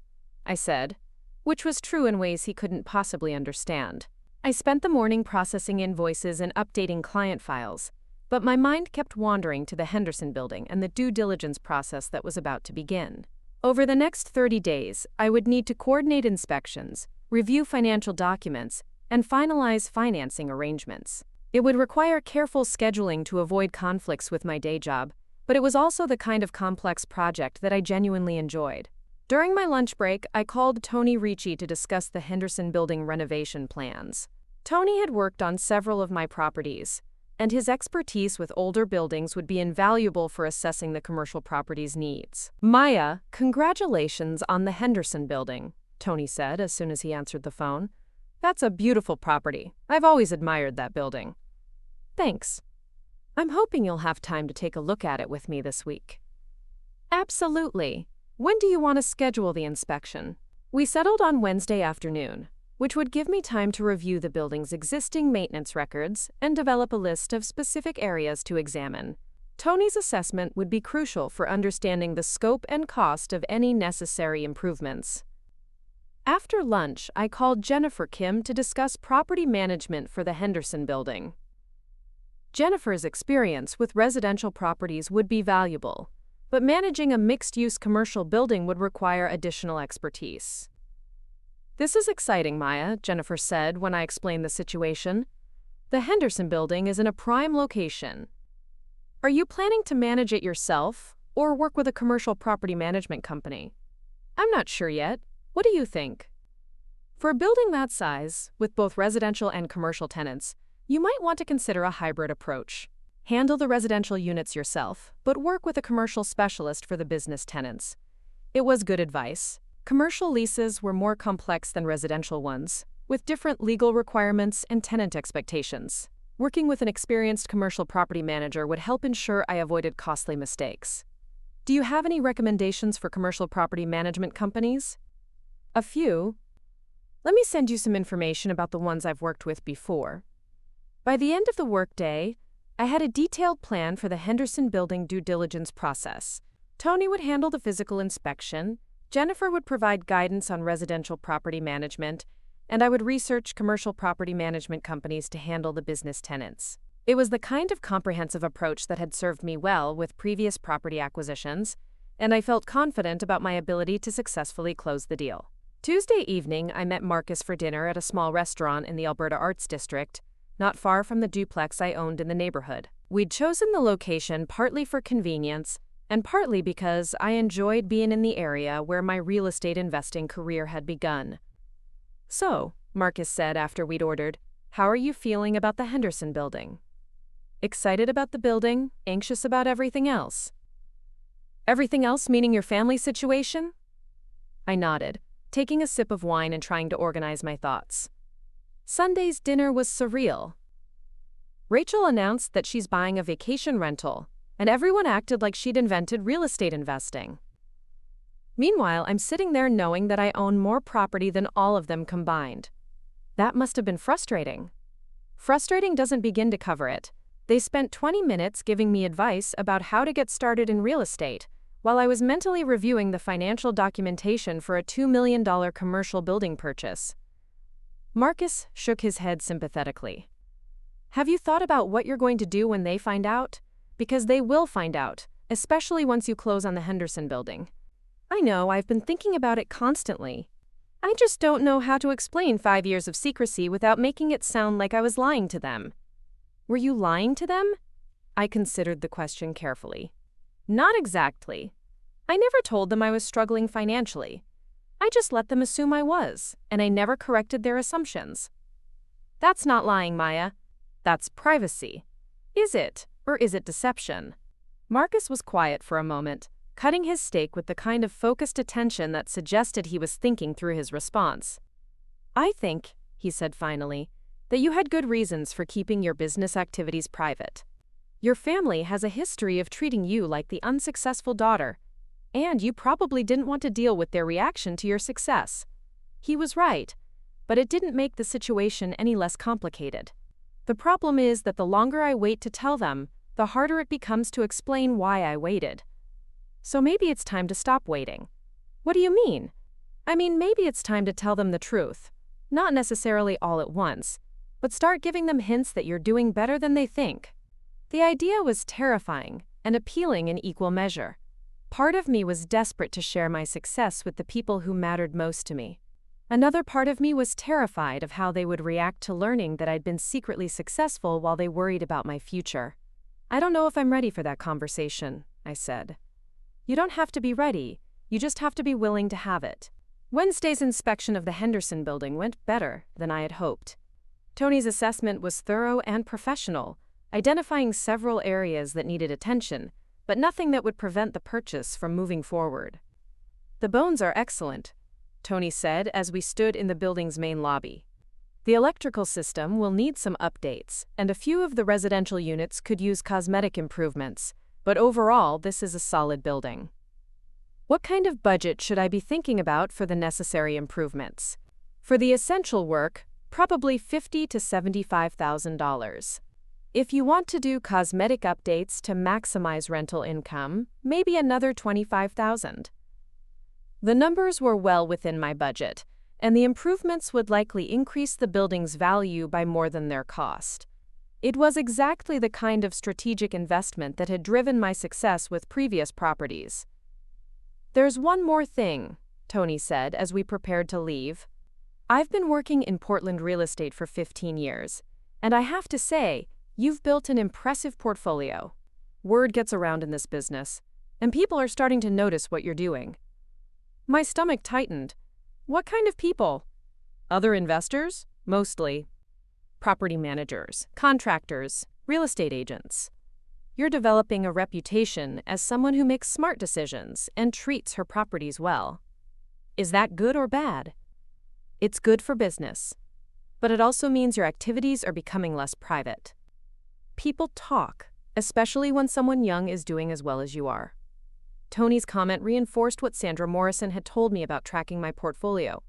I said, which was true in ways he couldn't possibly understand. I spent the morning processing invoices and updating client files, but my mind kept wandering to the Henderson building and the due diligence process that was about to begin. Over the next 30 days, I would need to coordinate inspections, review financial documents, and finalize financing arrangements. It would require careful scheduling to avoid conflicts with my day job, but it was also the kind of complex project that I genuinely enjoyed. During my lunch break, I called Tony Ricci to discuss the Henderson building renovation plans. Tony had worked on several of my properties, and his expertise with older buildings would be invaluable for assessing the commercial property's needs. "Maya, congratulations on the Henderson building," Tony said as soon as he answered the phone. "That's a beautiful property. I've always admired that building." "Thanks. I'm hoping you'll have time to take a look at it with me this week." "Absolutely. When do you want to schedule the inspection?" We settled on Wednesday afternoon, which would give me time to review the building's existing maintenance records and develop a list of specific areas to examine. Tony's assessment would be crucial for understanding the scope and cost of any necessary improvements. After lunch, I called Jennifer Kim to discuss property management for the Henderson building. Jennifer's experience with residential properties would be valuable, but managing a mixed-use commercial building would require additional expertise. "This is exciting, Maya," Jennifer said when I explained the situation. "The Henderson building is in a prime location. Are you planning to manage it yourself or work with a commercial property management company?" "I'm not sure yet. What do you think?" "For a building that size, with both residential and commercial tenants, you might want to consider a hybrid approach. Handle the residential units yourself, but work with a commercial specialist for the business tenants." It was good advice. Commercial leases were more complex than residential ones, with different legal requirements and tenant expectations. Working with an experienced commercial property manager would help ensure I avoided costly mistakes. "Do you have any recommendations for commercial property management companies?" "A few. Let me send you some information about the ones I've worked with before." By the end of the workday, I had a detailed plan for the Henderson building due diligence process. Tony would handle the physical inspection, Jennifer would provide guidance on residential property management, and I would research commercial property management companies to handle the business tenants. It was the kind of comprehensive approach that had served me well with previous property acquisitions, and I felt confident about my ability to successfully close the deal. Tuesday evening, I met Marcus for dinner at a small restaurant in the Alberta Arts District, not far from the duplex I owned in the neighborhood. We'd chosen the location partly for convenience and partly because I enjoyed being in the area where my real estate investing career had begun. "So," Marcus said after we'd ordered, "how are you feeling about the Henderson building?" "Excited about the building, anxious about everything else." "Everything else meaning your family situation?" I nodded, taking a sip of wine and trying to organize my thoughts. Sunday's dinner was surreal. Rachel announced that she's buying a vacation rental, and everyone acted like she'd invented real estate investing. Meanwhile, I'm sitting there knowing that I own more property than all of them combined. That must have been frustrating. Frustrating doesn't begin to cover it. They spent 20 minutes giving me advice about how to get started in real estate, while I was mentally reviewing the financial documentation for a $2 million commercial building purchase. Marcus shook his head sympathetically. Have you thought about what you're going to do when they find out? Because they will find out, especially once you close on the Henderson building. I know, I've been thinking about it constantly. I just don't know how to explain 5 years of secrecy without making it sound like I was lying to them. Were you lying to them? I considered the question carefully. Not exactly. I never told them I was struggling financially. I just let them assume I was, and I never corrected their assumptions. That's not lying, Maya. That's privacy. Is it, or is it deception? Marcus was quiet for a moment, cutting his steak with the kind of focused attention that suggested he was thinking through his response. I think, he said finally, that you had good reasons for keeping your business activities private. Your family has a history of treating you like the unsuccessful daughter, and you probably didn't want to deal with their reaction to your success. He was right, but it didn't make the situation any less complicated. The problem is that the longer I wait to tell them, the harder it becomes to explain why I waited. So maybe it's time to stop waiting. What do you mean? I mean, maybe it's time to tell them the truth. Not necessarily all at once, but start giving them hints that you're doing better than they think. The idea was terrifying and appealing in equal measure. Part of me was desperate to share my success with the people who mattered most to me. Another part of me was terrified of how they would react to learning that I'd been secretly successful while they worried about my future. I don't know if I'm ready for that conversation, I said. You don't have to be ready, you just have to be willing to have it. Wednesday's inspection of the Henderson building went better than I had hoped. Tony's assessment was thorough and professional, identifying several areas that needed attention, but nothing that would prevent the purchase from moving forward. The bones are excellent, Tony said as we stood in the building's main lobby. The electrical system will need some updates, and a few of the residential units could use cosmetic improvements, but overall, this is a solid building. What kind of budget should I be thinking about for the necessary improvements? For the essential work, probably $50,000 to $75,000. If you want to do cosmetic updates to maximize rental income, maybe another $25,000. The numbers were well within my budget, and the improvements would likely increase the building's value by more than their cost. It was exactly the kind of strategic investment that had driven my success with previous properties. There's one more thing, Tony said as we prepared to leave. I've been working in Portland real estate for 15 years, and I have to say, you've built an impressive portfolio. Word gets around in this business, and people are starting to notice what you're doing. My stomach tightened. What kind of people? Other investors? Mostly. Property managers, contractors, real estate agents. You're developing a reputation as someone who makes smart decisions and treats her properties well. Is that good or bad? It's good for business, but it also means your activities are becoming less private. People talk, especially when someone young is doing as well as you are. Tony's comment reinforced what Sandra Morrison had told me about tracking my portfolio.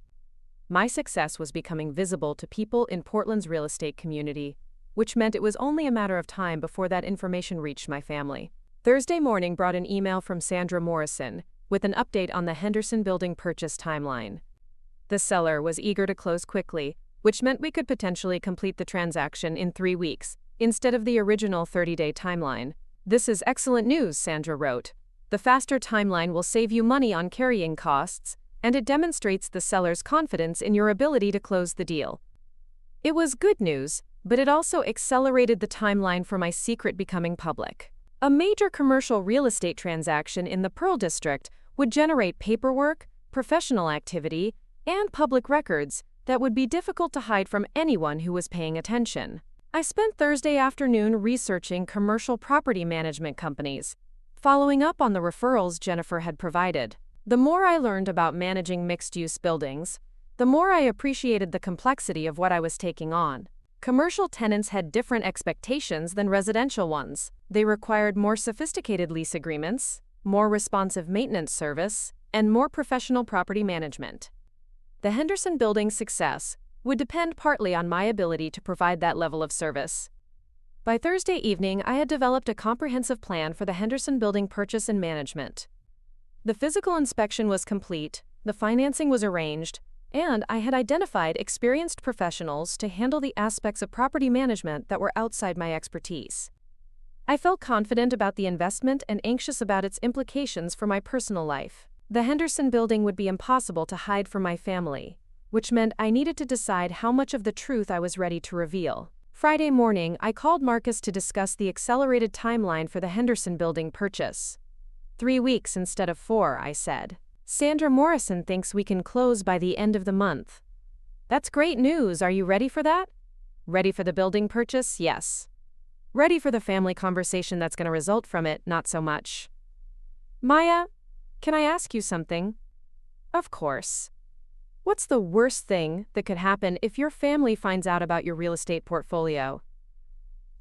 My success was becoming visible to people in Portland's real estate community, which meant it was only a matter of time before that information reached my family. Thursday morning brought an email from Sandra Morrison with an update on the Henderson building purchase timeline. The seller was eager to close quickly, which meant we could potentially complete the transaction in 3 weeks, instead of the original 30-day timeline. This is excellent news, Sandra wrote. The faster timeline will save you money on carrying costs, and it demonstrates the seller's confidence in your ability to close the deal. It was good news, but it also accelerated the timeline for my secret becoming public. A major commercial real estate transaction in the Pearl District would generate paperwork, professional activity, and public records that would be difficult to hide from anyone who was paying attention. I spent Thursday afternoon researching commercial property management companies, following up on the referrals Jennifer had provided. The more I learned about managing mixed-use buildings, the more I appreciated the complexity of what I was taking on. Commercial tenants had different expectations than residential ones. They required more sophisticated lease agreements, more responsive maintenance service, and more professional property management. The Henderson Building's success would depend partly on my ability to provide that level of service. By Thursday evening, I had developed a comprehensive plan for the Henderson Building purchase and management. The physical inspection was complete, the financing was arranged, and I had identified experienced professionals to handle the aspects of property management that were outside my expertise. I felt confident about the investment and anxious about its implications for my personal life. The Henderson Building would be impossible to hide from my family, which meant I needed to decide how much of the truth I was ready to reveal. Friday morning, I called Marcus to discuss the accelerated timeline for the Henderson Building purchase. 3 weeks instead of 4, I said. Sandra Morrison thinks we can close by the end of the month. That's great news. Are you ready for that? Ready for the building purchase? Yes. Ready for the family conversation that's going to result from it? Not so much. Maya, can I ask you something? Of course. What's the worst thing that could happen if your family finds out about your real estate portfolio?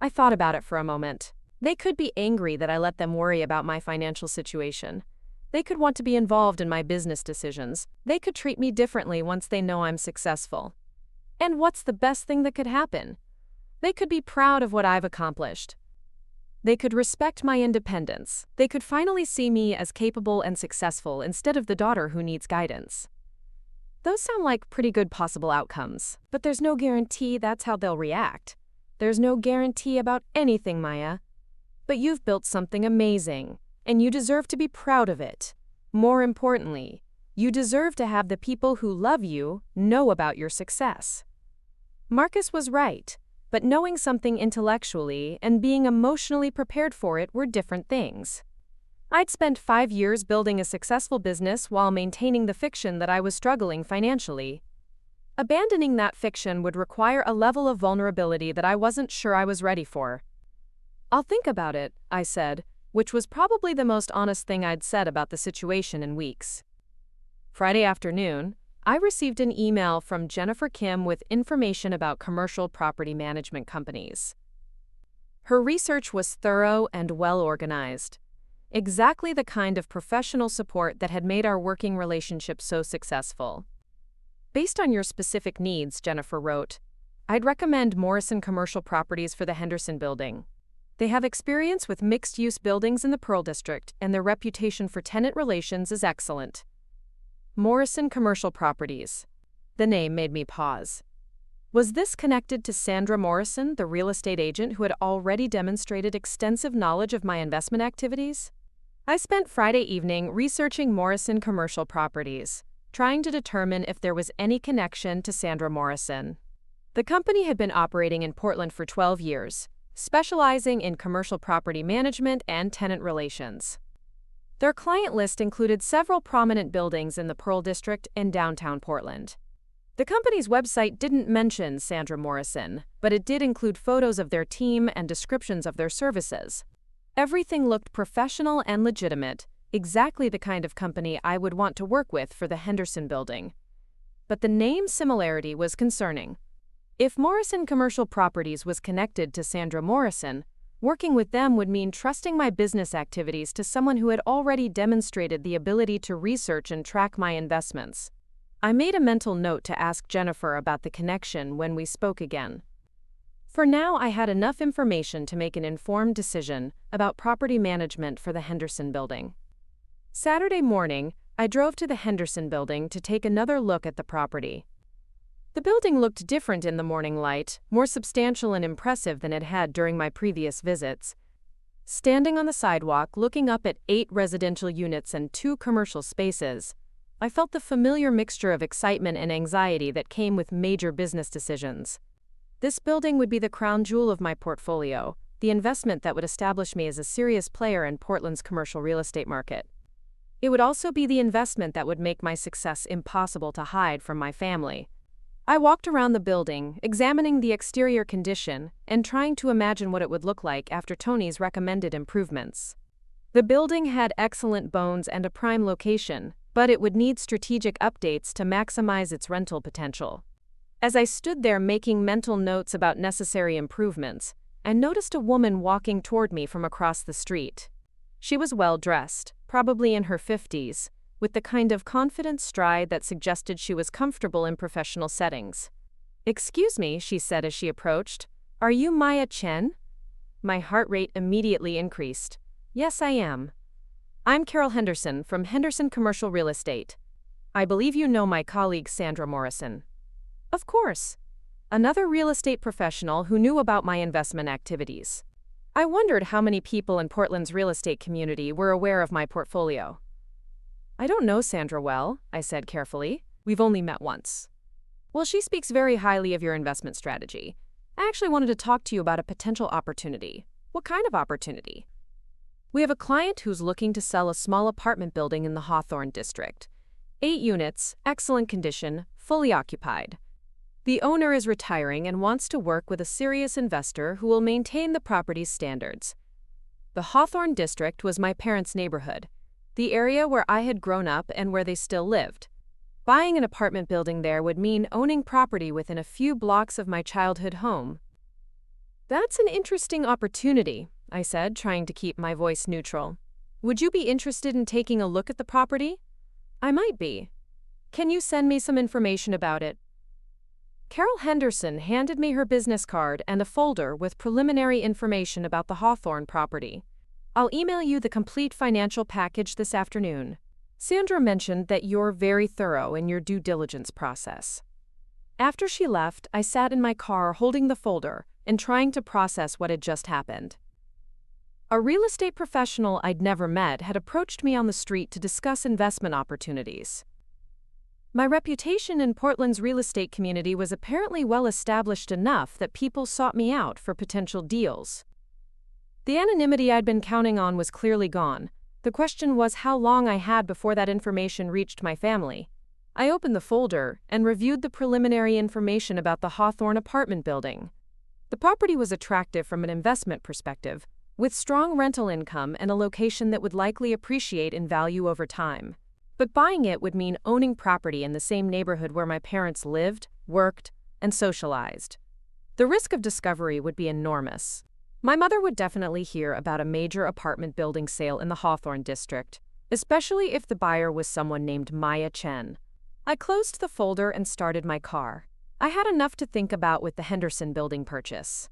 I thought about it for a moment. They could be angry that I let them worry about my financial situation. They could want to be involved in my business decisions. They could treat me differently once they know I'm successful. And what's the best thing that could happen? They could be proud of what I've accomplished. They could respect my independence. They could finally see me as capable and successful instead of the daughter who needs guidance. Those sound like pretty good possible outcomes, but there's no guarantee that's how they'll react. There's no guarantee about anything, Maya. But you've built something amazing, and you deserve to be proud of it. More importantly, you deserve to have the people who love you know about your success. Marcus was right, but knowing something intellectually and being emotionally prepared for it were different things. I'd spent 5 years building a successful business while maintaining the fiction that I was struggling financially. Abandoning that fiction would require a level of vulnerability that I wasn't sure I was ready for. I'll think about it, I said, which was probably the most honest thing I'd said about the situation in weeks. Friday afternoon, I received an email from Jennifer Kim with information about commercial property management companies. Her research was thorough and well-organized. Exactly the kind of professional support that had made our working relationship so successful. Based on your specific needs, Jennifer wrote, I'd recommend Morrison Commercial Properties for the Henderson Building. They have experience with mixed-use buildings in the Pearl District, and their reputation for tenant relations is excellent. Morrison Commercial Properties. The name made me pause. Was this connected to Sandra Morrison, the real estate agent who had already demonstrated extensive knowledge of my investment activities? I spent Friday evening researching Morrison Commercial Properties, trying to determine if there was any connection to Sandra Morrison. The company had been operating in Portland for 12 years, specializing in commercial property management and tenant relations. Their client list included several prominent buildings in the Pearl District and downtown Portland. The company's website didn't mention Sandra Morrison, but it did include photos of their team and descriptions of their services. Everything looked professional and legitimate, exactly the kind of company I would want to work with for the Henderson Building. But the name similarity was concerning. If Morrison Commercial Properties was connected to Sandra Morrison, working with them would mean trusting my business activities to someone who had already demonstrated the ability to research and track my investments. I made a mental note to ask Jennifer about the connection when we spoke again. For now, I had enough information to make an informed decision about property management for the Henderson Building. Saturday morning, I drove to the Henderson Building to take another look at the property. The building looked different in the morning light, more substantial and impressive than it had during my previous visits. Standing on the sidewalk looking up at 8 residential units and 2 commercial spaces, I felt the familiar mixture of excitement and anxiety that came with major business decisions. This building would be the crown jewel of my portfolio, the investment that would establish me as a serious player in Portland's commercial real estate market. It would also be the investment that would make my success impossible to hide from my family. I walked around the building, examining the exterior condition and trying to imagine what it would look like after Tony's recommended improvements. The building had excellent bones and a prime location, but it would need strategic updates to maximize its rental potential. As I stood there making mental notes about necessary improvements, I noticed a woman walking toward me from across the street. She was well dressed, probably in her 50s, with the kind of confident stride that suggested she was comfortable in professional settings. "Excuse me," she said as she approached. "Are you Maya Chen?" My heart rate immediately increased. "Yes, I am. I'm Carol Henderson from Henderson Commercial Real Estate. I believe you know my colleague Sandra Morrison." "Of course." Another real estate professional who knew about my investment activities. I wondered how many people in Portland's real estate community were aware of my portfolio. "I don't know Sandra well," I said carefully. "We've only met once." "Well, she speaks very highly of your investment strategy. I actually wanted to talk to you about a potential opportunity." "What kind of opportunity?" "We have a client who's looking to sell a small apartment building in the Hawthorne district. 8 units, excellent condition, fully occupied. The owner is retiring and wants to work with a serious investor who will maintain the property's standards." The Hawthorne district was my parents' neighborhood, the area where I had grown up and where they still lived. Buying an apartment building there would mean owning property within a few blocks of my childhood home. "That's an interesting opportunity," I said, trying to keep my voice neutral. "Would you be interested in taking a look at the property?" "I might be. Can you send me some information about it?" Carol Henderson handed me her business card and a folder with preliminary information about the Hawthorne property. "I'll email you the complete financial package this afternoon. Sandra mentioned that you're very thorough in your due diligence process." After she left, I sat in my car holding the folder and trying to process what had just happened. A real estate professional I'd never met had approached me on the street to discuss investment opportunities. My reputation in Portland's real estate community was apparently well established enough that people sought me out for potential deals. The anonymity I'd been counting on was clearly gone. The question was how long I had before that information reached my family. I opened the folder and reviewed the preliminary information about the Hawthorne apartment building. The property was attractive from an investment perspective, with strong rental income and a location that would likely appreciate in value over time. But buying it would mean owning property in the same neighborhood where my parents lived, worked, and socialized. The risk of discovery would be enormous. My mother would definitely hear about a major apartment building sale in the Hawthorne district, especially if the buyer was someone named Maya Chen. I closed the folder and started my car. I had enough to think about with the Henderson building purchase.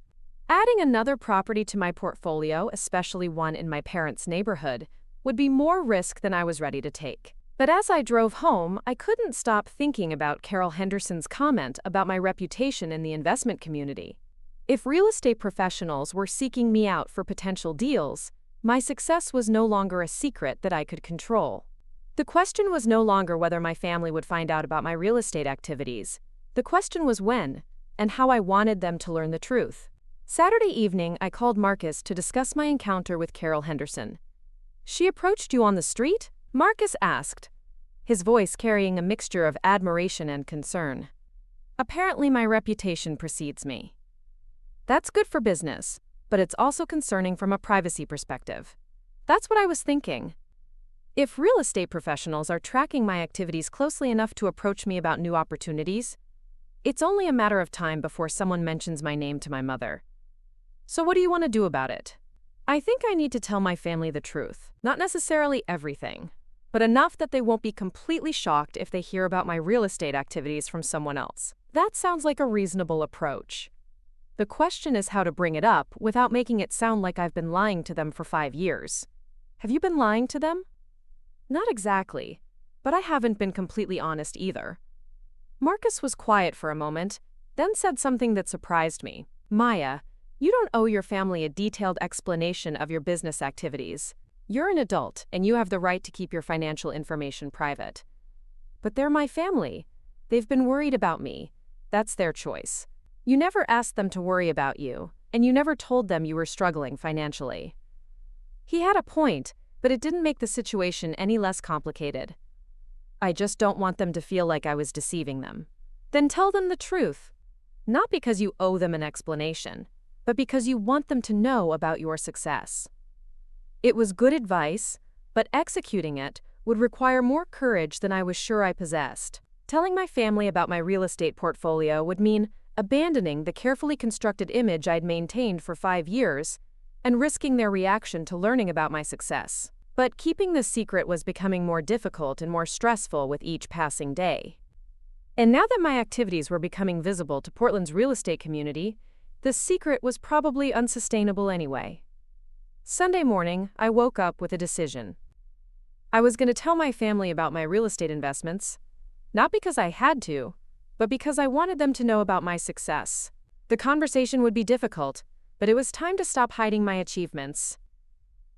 Adding another property to my portfolio, especially one in my parents' neighborhood, would be more risk than I was ready to take. But as I drove home, I couldn't stop thinking about Carol Henderson's comment about my reputation in the investment community. If real estate professionals were seeking me out for potential deals, my success was no longer a secret that I could control. The question was no longer whether my family would find out about my real estate activities. The question was when, and how I wanted them to learn the truth. Saturday evening, I called Marcus to discuss my encounter with Carol Henderson. "She approached you on the street?" Marcus asked, his voice carrying a mixture of admiration and concern. "Apparently my reputation precedes me. That's good for business, but it's also concerning from a privacy perspective." That's what I was thinking. If real estate professionals are tracking my activities closely enough to approach me about new opportunities, it's only a matter of time before someone mentions my name to my mother. "So what do you want to do about it?" "I think I need to tell my family the truth. Not necessarily everything, but enough that they won't be completely shocked if they hear about my real estate activities from someone else." That sounds like a reasonable approach. The question is how to bring it up without making it sound like I've been lying to them for 5 years. "Have you been lying to them?" "Not exactly, but I haven't been completely honest either." Marcus was quiet for a moment, then said something that surprised me. "Maya, you don't owe your family a detailed explanation of your business activities. You're an adult, and you have the right to keep your financial information private." "But they're my family. They've been worried about me. That's their choice. You never asked them to worry about you, and you never told them you were struggling financially." He had a point, but it didn't make the situation any less complicated. "I just don't want them to feel like I was deceiving them." "Then tell them the truth. Not because you owe them an explanation, but because you want them to know about your success." It was good advice, but executing it would require more courage than I was sure I possessed. Telling my family about my real estate portfolio would mean abandoning the carefully constructed image I'd maintained for 5 years and risking their reaction to learning about my success. But keeping the secret was becoming more difficult and more stressful with each passing day. And now that my activities were becoming visible to Portland's real estate community, the secret was probably unsustainable anyway. Sunday morning, I woke up with a decision. I was going to tell my family about my real estate investments, not because I had to, but because I wanted them to know about my success. The conversation would be difficult, but it was time to stop hiding my achievements.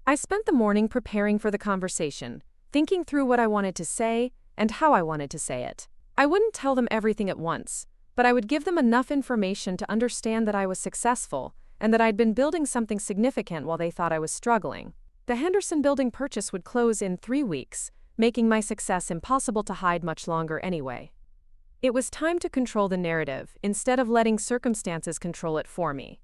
I spent the morning preparing for the conversation, thinking through what I wanted to say and how I wanted to say it. I wouldn't tell them everything at once, but I would give them enough information to understand that I was successful and that I'd been building something significant while they thought I was struggling. The Henderson building purchase would close in 3 weeks, making my success impossible to hide much longer anyway. It was time to control the narrative instead of letting circumstances control it for me.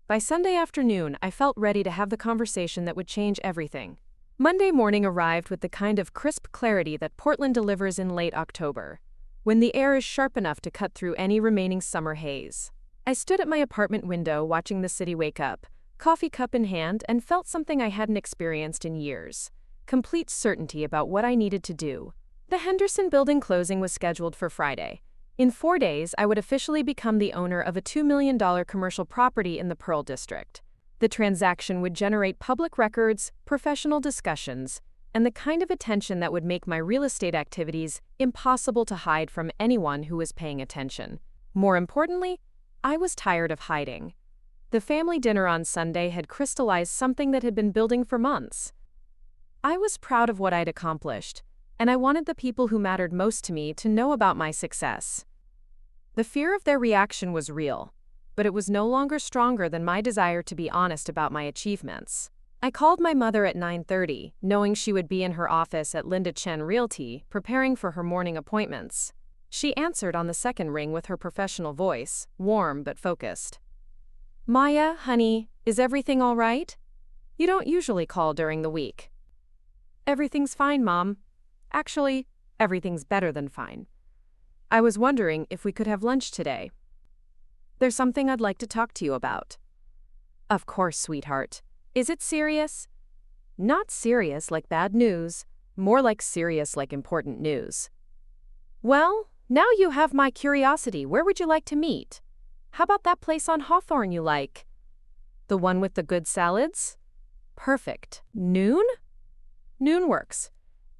By Sunday afternoon, I felt ready to have the conversation that would change everything. Monday morning arrived with the kind of crisp clarity that Portland delivers in late October, when the air is sharp enough to cut through any remaining summer haze. I stood at my apartment window watching the city wake up, coffee cup in hand, and felt something I hadn't experienced in years: complete certainty about what I needed to do. The Henderson building closing was scheduled for Friday. In 4 days, I would officially become the owner of a $2 million commercial property in the Pearl District. The transaction would generate public records, professional discussions, and the kind of attention that would make my real estate activities impossible to hide from anyone who was paying attention. More importantly, I was tired of hiding. The family dinner on Sunday had crystallized something that had been building for months. I was proud of what I'd accomplished, and I wanted the people who mattered most to me to know about my success. The fear of their reaction was real, but it was no longer stronger than my desire to be honest about my achievements. I called my mother at 9:30, knowing she would be in her office at Maya Chen Realty, preparing for her morning appointments. She answered on the second ring with her professional voice, warm but focused. "Maya, honey, is everything all right? You don't usually call during the week." "Everything's fine, Mom. Actually, everything's better than fine. I was wondering if we could have lunch today. There's something I'd like to talk to you about." "Of course, sweetheart. Is it serious?" "Not serious like bad news, more like serious like important news." "Well, now you have my curiosity. Where would you like to meet? How about that place on Hawthorne you like? The one with the good salads?" "Perfect. Noon?" "Noon works."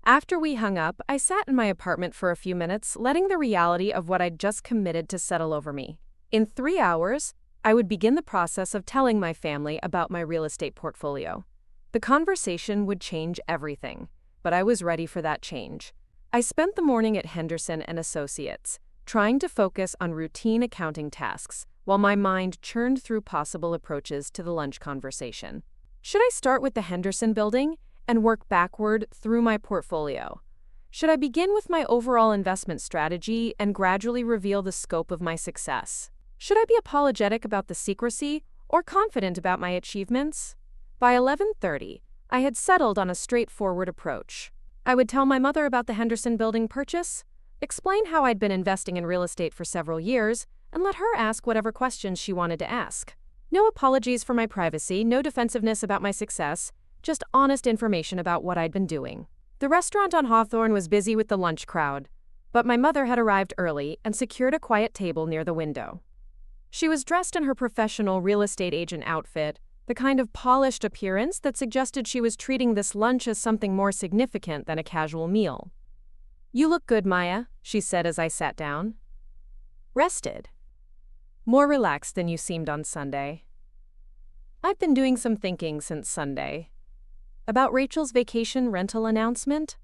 After we hung up, I sat in my apartment for a few minutes, letting the reality of what I'd just committed to settle over me. In 3 hours, I would begin the process of telling my family about my real estate portfolio. The conversation would change everything, but I was ready for that change. I spent the morning at Henderson and Associates, trying to focus on routine accounting tasks, while my mind churned through possible approaches to the lunch conversation. Should I start with the Henderson building and work backward through my portfolio? Should I begin with my overall investment strategy and gradually reveal the scope of my success? Should I be apologetic about the secrecy or confident about my achievements? By 11:30, I had settled on a straightforward approach. I would tell my mother about the Henderson building purchase, explain how I'd been investing in real estate for several years, and let her ask whatever questions she wanted to ask. No apologies for my privacy, no defensiveness about my success, just honest information about what I'd been doing. The restaurant on Hawthorne was busy with the lunch crowd, but my mother had arrived early and secured a quiet table near the window. She was dressed in her professional real estate agent outfit, the kind of polished appearance that suggested she was treating this lunch as something more significant than a casual meal. "You look good, Maya," she said as I sat down. "Rested. More relaxed than you seemed on Sunday." "I've been doing some thinking since Sunday. About Rachel's vacation rental announcement?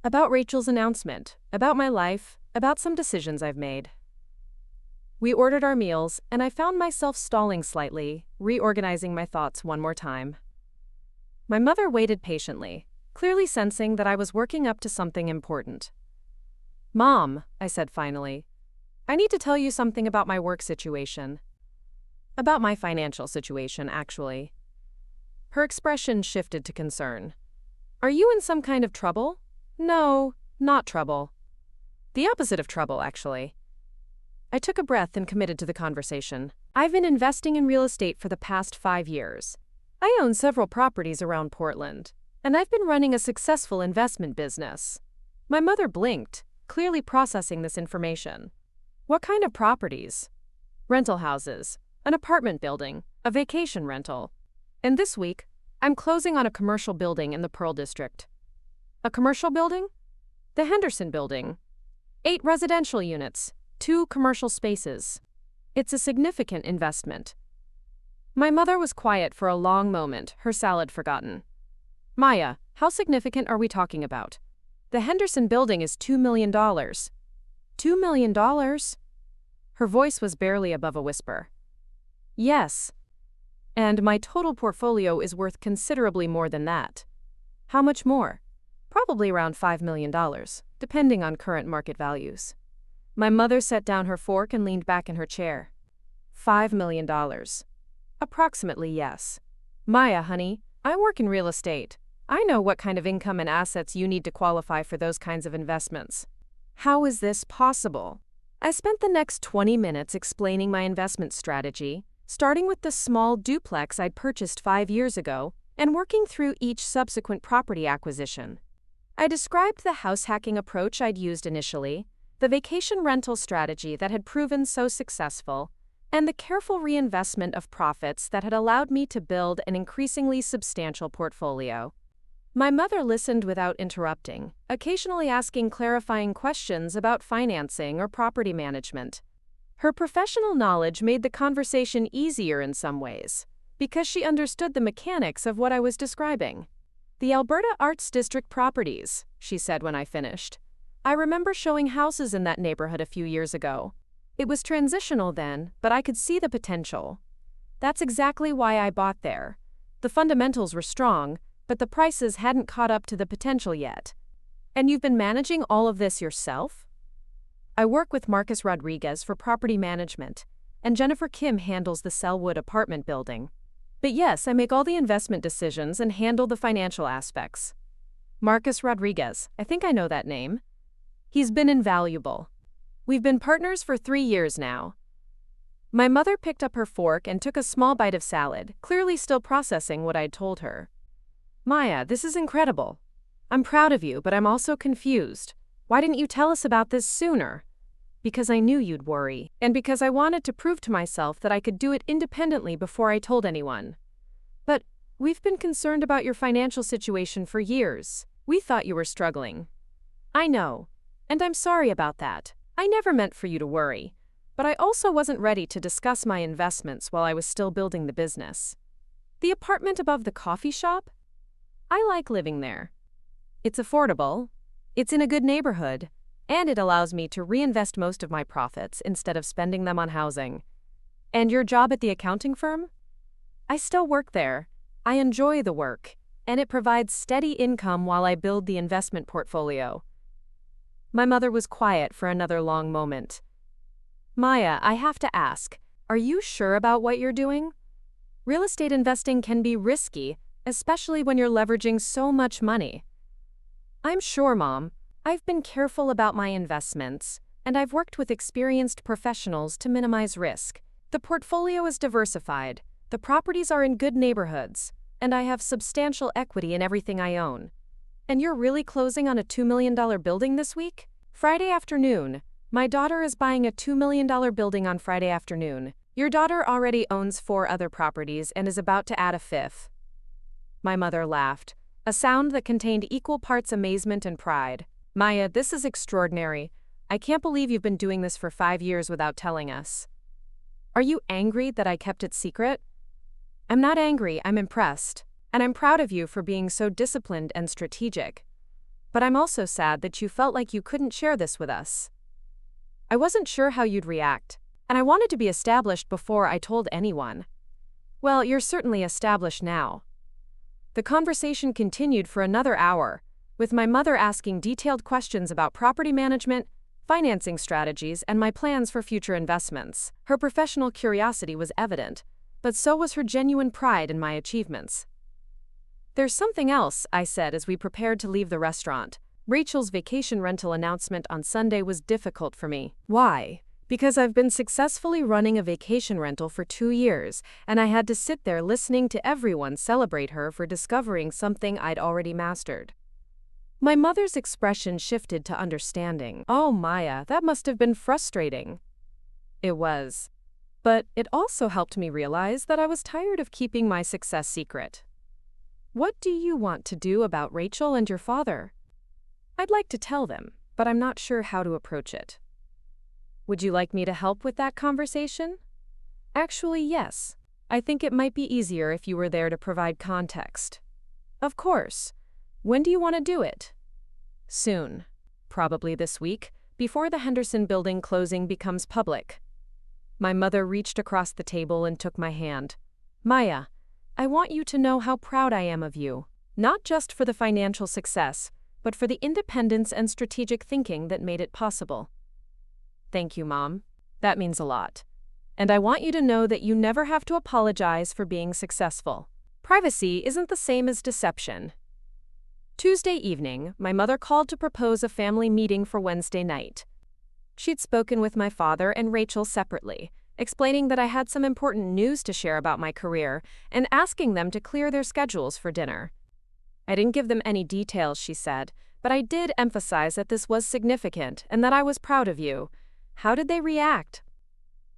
About Rachel's announcement, about my life, about some decisions I've made." We ordered our meals, and I found myself stalling slightly, reorganizing my thoughts one more time. My mother waited patiently, clearly sensing that I was working up to something important. "Mom," I said finally, "I need to tell you something about my work situation. About my financial situation, actually." Her expression shifted to concern. "Are you in some kind of trouble?" "No, not trouble. The opposite of trouble, actually." I took a breath and committed to the conversation. "I've been investing in real estate for the past 5 years. I own several properties around Portland, and I've been running a successful investment business. My mother blinked, clearly processing this information. What kind of properties? Rental houses, an apartment building, a vacation rental. And this week, I'm closing on a commercial building in the Pearl District. A commercial building? The Henderson Building. 8 residential units, 2 commercial spaces. It's a significant investment. My mother was quiet for a long moment, her salad forgotten. Maya, how significant are we talking about? The Henderson Building is $2 million. $2 million? Her voice was barely above a whisper. Yes. And my total portfolio is worth considerably more than that. How much more? Probably around $5 million, depending on current market values. My mother set down her fork and leaned back in her chair. $5 million. Approximately, yes. Maya, honey, I work in real estate. I know what kind of income and assets you need to qualify for those kinds of investments. How is this possible? I spent the next 20 minutes explaining my investment strategy, starting with the small duplex I'd purchased 5 years ago and working through each subsequent property acquisition. I described the house hacking approach I'd used initially, the vacation rental strategy that had proven so successful, and the careful reinvestment of profits that had allowed me to build an increasingly substantial portfolio. My mother listened without interrupting, occasionally asking clarifying questions about financing or property management. Her professional knowledge made the conversation easier in some ways, because she understood the mechanics of what I was describing. The Alberta Arts District properties, she said when I finished. I remember showing houses in that neighborhood a few years ago. It was transitional then, but I could see the potential. That's exactly why I bought there. The fundamentals were strong, but the prices hadn't caught up to the potential yet. And you've been managing all of this yourself? I work with Marcus Rodriguez for property management, and Jennifer Kim handles the Selwood apartment building. But yes, I make all the investment decisions and handle the financial aspects. Marcus Rodriguez, I think I know that name. He's been invaluable. We've been partners for 3 years now. My mother picked up her fork and took a small bite of salad, clearly still processing what I'd told her. Maya, this is incredible. I'm proud of you, but I'm also confused. Why didn't you tell us about this sooner? Because I knew you'd worry, and because I wanted to prove to myself that I could do it independently before I told anyone. But we've been concerned about your financial situation for years. We thought you were struggling. I know, and I'm sorry about that. I never meant for you to worry, but I also wasn't ready to discuss my investments while I was still building the business. The apartment above the coffee shop? I like living there. It's affordable, it's in a good neighborhood, and it allows me to reinvest most of my profits instead of spending them on housing. And your job at the accounting firm? I still work there. I enjoy the work, and it provides steady income while I build the investment portfolio. My mother was quiet for another long moment. Maya, I have to ask, are you sure about what you're doing? Real estate investing can be risky, especially when you're leveraging so much money. I'm sure, Mom. I've been careful about my investments, and I've worked with experienced professionals to minimize risk. The portfolio is diversified, the properties are in good neighborhoods, and I have substantial equity in everything I own. And you're really closing on a $2 million building this week? Friday afternoon. My daughter is buying a $2 million building on Friday afternoon. Your daughter already owns 4 other properties and is about to add a 5th. My mother laughed, a sound that contained equal parts amazement and pride. Maya, this is extraordinary. I can't believe you've been doing this for 5 years without telling us. Are you angry that I kept it secret? I'm not angry, I'm impressed. And I'm proud of you for being so disciplined and strategic. But I'm also sad that you felt like you couldn't share this with us. I wasn't sure how you'd react, and I wanted to be established before I told anyone. Well, you're certainly established now. The conversation continued for another hour, with my mother asking detailed questions about property management, financing strategies, and my plans for future investments. Her professional curiosity was evident, but so was her genuine pride in my achievements. There's something else, I said as we prepared to leave the restaurant. Rachel's vacation rental announcement on Sunday was difficult for me. Why? Because I've been successfully running a vacation rental for 2 years, and I had to sit there listening to everyone celebrate her for discovering something I'd already mastered. My mother's expression shifted to understanding. Oh, Maya, that must have been frustrating. It was. But it also helped me realize that I was tired of keeping my success secret. What do you want to do about Rachel and your father? I'd like to tell them, but I'm not sure how to approach it. Would you like me to help with that conversation? Actually, yes. I think it might be easier if you were there to provide context. Of course. When do you want to do it? Soon. Probably this week, before the Henderson building closing becomes public. My mother reached across the table and took my hand. Maya, I want you to know how proud I am of you, not just for the financial success, but for the independence and strategic thinking that made it possible. Thank you, Mom. That means a lot. And I want you to know that you never have to apologize for being successful. Privacy isn't the same as deception. Tuesday evening, my mother called to propose a family meeting for Wednesday night. She'd spoken with my father and Rachel separately, explaining that I had some important news to share about my career and asking them to clear their schedules for dinner. I didn't give them any details, she said, but I did emphasize that this was significant and that I was proud of you. How did they react?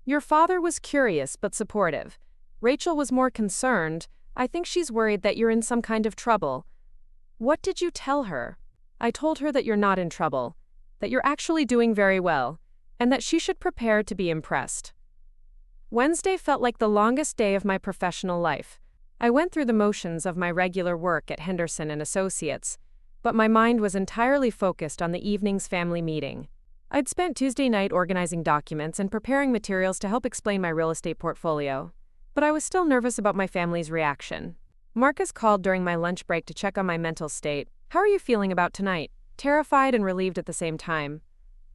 Your father was curious but supportive. Rachel was more concerned. I think she's worried that you're in some kind of trouble. What did you tell her? I told her that you're not in trouble, that you're actually doing very well, and that she should prepare to be impressed. Wednesday felt like the longest day of my professional life. I went through the motions of my regular work at Henderson and Associates, but my mind was entirely focused on the evening's family meeting. I'd spent Tuesday night organizing documents and preparing materials to help explain my real estate portfolio, but I was still nervous about my family's reaction. Marcus called during my lunch break to check on my mental state. How are you feeling about tonight? Terrified and relieved at the same time.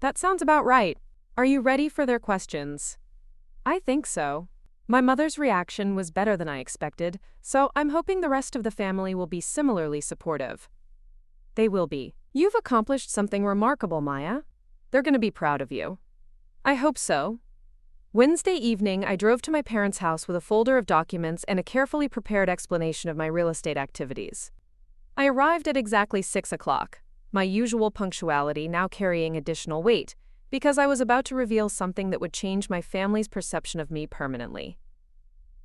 That sounds about right. Are you ready for their questions? I think so. My mother's reaction was better than I expected, so I'm hoping the rest of the family will be similarly supportive. They will be. You've accomplished something remarkable, Maya. They're going to be proud of you. I hope so. Wednesday evening, I drove to my parents' house with a folder of documents and a carefully prepared explanation of my real estate activities. I arrived at exactly 6 o'clock, my usual punctuality now carrying additional weight, because I was about to reveal something that would change my family's perception of me permanently.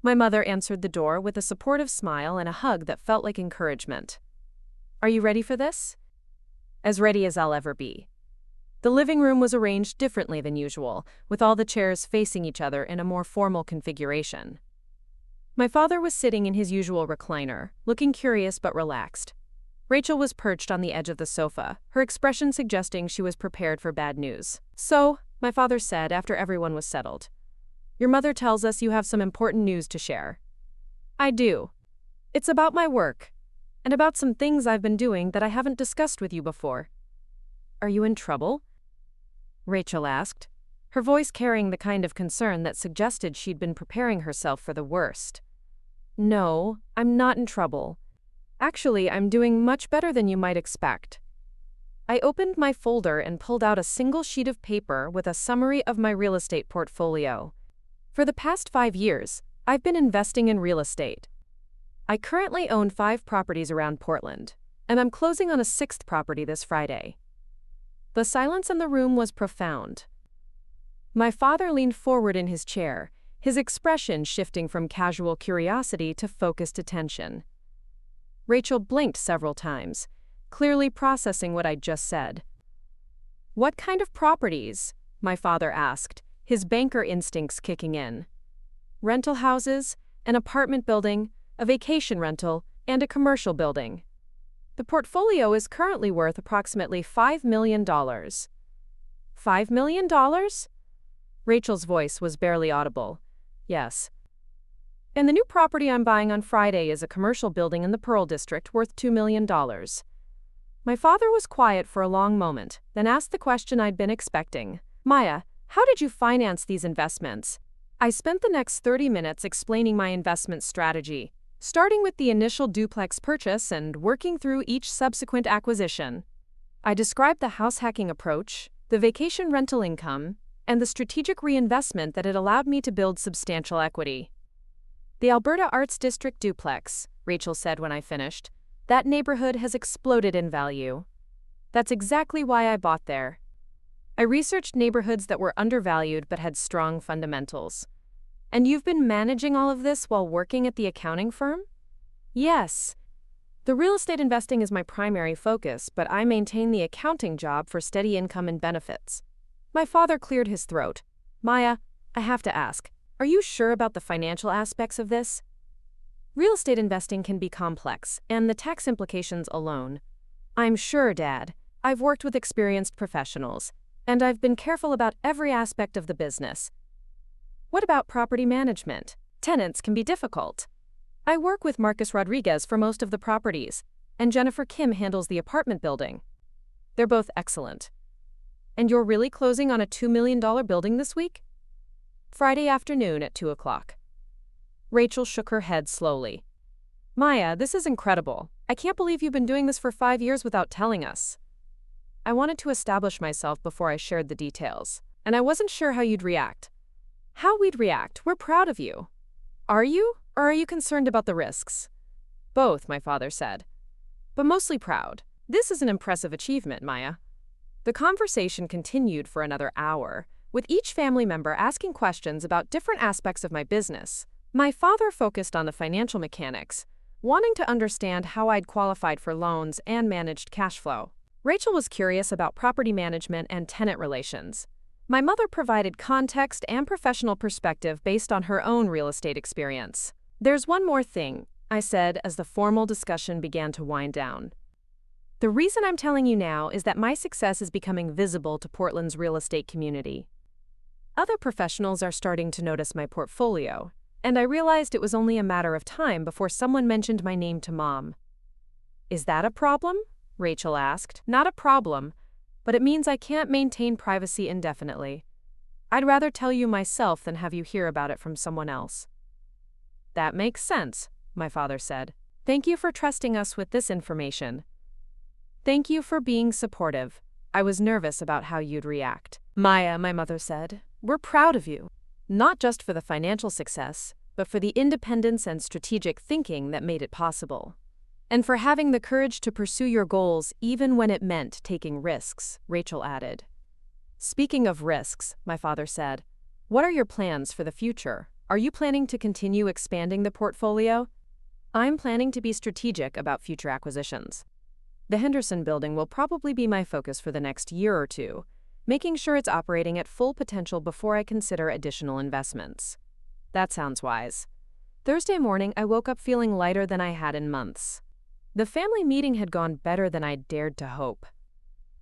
My mother answered the door with a supportive smile and a hug that felt like encouragement. Are you ready for this? As ready as I'll ever be. The living room was arranged differently than usual, with all the chairs facing each other in a more formal configuration. My father was sitting in his usual recliner, looking curious but relaxed. Rachel was perched on the edge of the sofa, her expression suggesting she was prepared for bad news. So, my father said after everyone was settled, "Your mother tells us you have some important news to share." I do. It's about my work, and about some things I've been doing that I haven't discussed with you before. Are you in trouble? Rachel asked, her voice carrying the kind of concern that suggested she'd been preparing herself for the worst. No, I'm not in trouble. Actually, I'm doing much better than you might expect. I opened my folder and pulled out a single sheet of paper with a summary of my real estate portfolio. For the past 5 years, I've been investing in real estate. I currently own 5 properties around Portland, and I'm closing on a 6th property this Friday. The silence in the room was profound. My father leaned forward in his chair, his expression shifting from casual curiosity to focused attention. Rachel blinked several times, clearly processing what I'd just said. What kind of properties? My father asked, his banker instincts kicking in. Rental houses, an apartment building, a vacation rental, and a commercial building. The portfolio is currently worth approximately $5 million. $5 million? Rachel's voice was barely audible. Yes. And the new property I'm buying on Friday is a commercial building in the Pearl District worth $2 million. My father was quiet for a long moment, then asked the question I'd been expecting. Maya, how did you finance these investments? I spent the next 30 minutes explaining my investment strategy, starting with the initial duplex purchase and working through each subsequent acquisition. I described the house hacking approach, the vacation rental income, and the strategic reinvestment that it allowed me to build substantial equity. The Alberta Arts District duplex, Rachel said when I finished. That neighborhood has exploded in value. That's exactly why I bought there. I researched neighborhoods that were undervalued but had strong fundamentals. And you've been managing all of this while working at the accounting firm? Yes. The real estate investing is my primary focus, but I maintain the accounting job for steady income and benefits. My father cleared his throat. Maya, I have to ask, are you sure about the financial aspects of this? Real estate investing can be complex, and the tax implications alone. I'm sure, Dad. I've worked with experienced professionals, and I've been careful about every aspect of the business. What about property management? Tenants can be difficult. I work with Marcus Rodriguez for most of the properties, and Jennifer Kim handles the apartment building. They're both excellent. And you're really closing on a $2 million building this week? Friday afternoon at 2 o'clock. Rachel shook her head slowly. Maya, this is incredible. I can't believe you've been doing this for 5 years without telling us. I wanted to establish myself before I shared the details, and I wasn't sure how you'd react. How we'd react? We're proud of you. Are you? Or are you concerned about the risks? Both, my father said. But mostly proud. This is an impressive achievement, Maya. The conversation continued for another hour, with each family member asking questions about different aspects of my business. My father focused on the financial mechanics, wanting to understand how I'd qualified for loans and managed cash flow. Rachel was curious about property management and tenant relations. My mother provided context and professional perspective based on her own real estate experience. There's one more thing, I said as the formal discussion began to wind down. The reason I'm telling you now is that my success is becoming visible to Portland's real estate community. Other professionals are starting to notice my portfolio, and I realized it was only a matter of time before someone mentioned my name to Mom. Is that a problem? Rachel asked. Not a problem, but it means I can't maintain privacy indefinitely. I'd rather tell you myself than have you hear about it from someone else. That makes sense, my father said. Thank you for trusting us with this information. Thank you for being supportive. I was nervous about how you'd react. Maya, my mother said, we're proud of you. Not just for the financial success, but for the independence and strategic thinking that made it possible. And for having the courage to pursue your goals even when it meant taking risks, Rachel added. Speaking of risks, my father said, what are your plans for the future? Are you planning to continue expanding the portfolio? I'm planning to be strategic about future acquisitions. The Henderson building will probably be my focus for the next year or two, making sure it's operating at full potential before I consider additional investments. That sounds wise. Thursday morning, I woke up feeling lighter than I had in months. The family meeting had gone better than I'd dared to hope.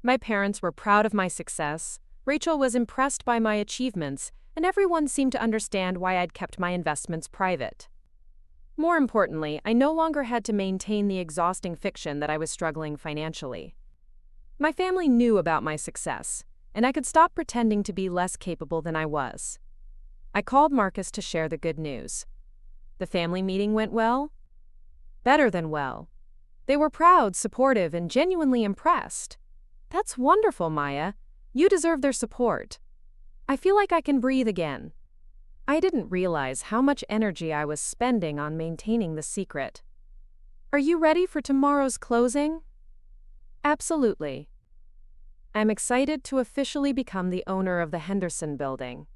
My parents were proud of my success, Rachel was impressed by my achievements, and everyone seemed to understand why I'd kept my investments private. More importantly, I no longer had to maintain the exhausting fiction that I was struggling financially. My family knew about my success, and I could stop pretending to be less capable than I was. I called Marcus to share the good news. The family meeting went well? Better than well. They were proud, supportive, and genuinely impressed. That's wonderful, Maya. You deserve their support. I feel like I can breathe again. I didn't realize how much energy I was spending on maintaining the secret. Are you ready for tomorrow's closing? Absolutely. I'm excited to officially become the owner of the Henderson building.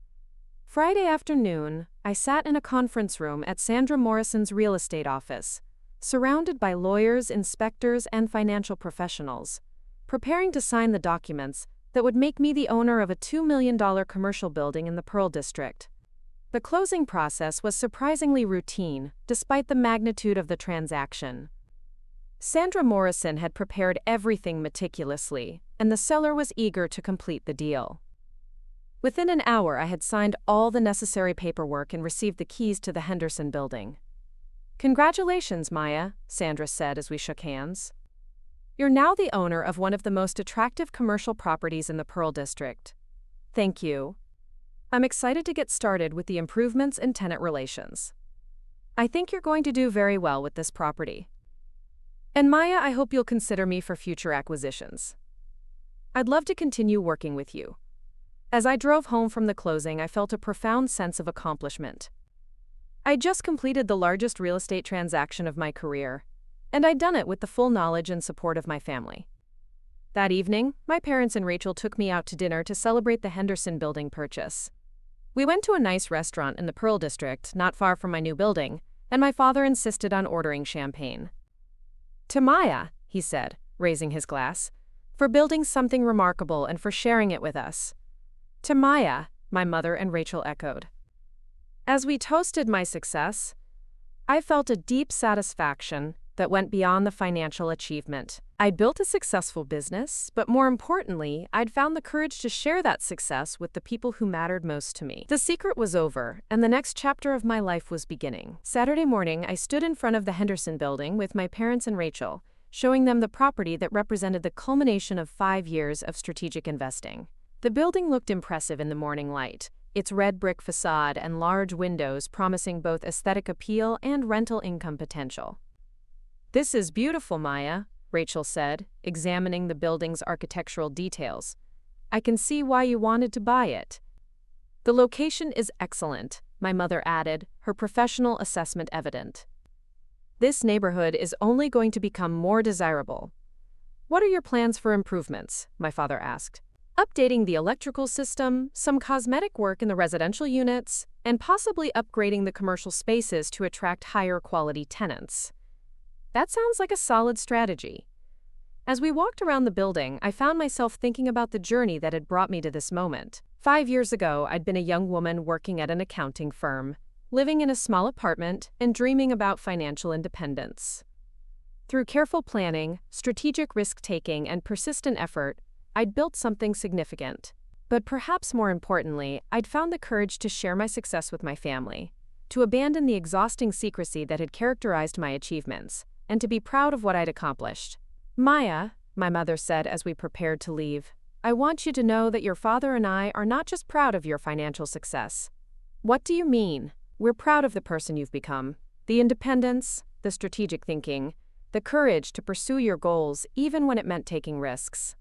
Friday afternoon, I sat in a conference room at Sandra Morrison's real estate office, surrounded by lawyers, inspectors, and financial professionals, preparing to sign the documents that would make me the owner of a $2 million commercial building in the Pearl District. The closing process was surprisingly routine, despite the magnitude of the transaction. Sandra Morrison had prepared everything meticulously, and the seller was eager to complete the deal. Within an hour, I had signed all the necessary paperwork and received the keys to the Henderson building. Congratulations, Maya, Sandra said as we shook hands. You're now the owner of one of the most attractive commercial properties in the Pearl District. Thank you. I'm excited to get started with the improvements in tenant relations. I think you're going to do very well with this property. And Maya, I hope you'll consider me for future acquisitions. I'd love to continue working with you. As I drove home from the closing, I felt a profound sense of accomplishment. I'd just completed the largest real estate transaction of my career, and I'd done it with the full knowledge and support of my family. That evening, my parents and Rachel took me out to dinner to celebrate the Henderson Building purchase. We went to a nice restaurant in the Pearl District, not far from my new building, and my father insisted on ordering champagne. "To Maya," he said, raising his glass, "for building something remarkable and for sharing it with us." "To Maya," my mother and Rachel echoed. As we toasted my success, I felt a deep satisfaction that went beyond the financial achievement. I'd built a successful business, but more importantly, I'd found the courage to share that success with the people who mattered most to me. The secret was over, and the next chapter of my life was beginning. Saturday morning, I stood in front of the Henderson Building with my parents and Rachel, showing them the property that represented the culmination of 5 years of strategic investing. The building looked impressive in the morning light, its red brick facade and large windows promising both aesthetic appeal and rental income potential. "This is beautiful, Maya," Rachel said, examining the building's architectural details. "I can see why you wanted to buy it." "The location is excellent," my mother added, her professional assessment evident. "This neighborhood is only going to become more desirable." "What are your plans for improvements?" my father asked. "Updating the electrical system, some cosmetic work in the residential units, and possibly upgrading the commercial spaces to attract higher quality tenants." "That sounds like a solid strategy." As we walked around the building, I found myself thinking about the journey that had brought me to this moment. 5 years ago, I'd been a young woman working at an accounting firm, living in a small apartment and dreaming about financial independence. Through careful planning, strategic risk-taking, and persistent effort, I'd built something significant. But perhaps more importantly, I'd found the courage to share my success with my family, to abandon the exhausting secrecy that had characterized my achievements, and to be proud of what I'd accomplished. "Maya," my mother said as we prepared to leave, "I want you to know that your father and I are not just proud of your financial success." "What do you mean?" "We're proud of the person you've become. The independence, the strategic thinking, the courage to pursue your goals even when it meant taking risks.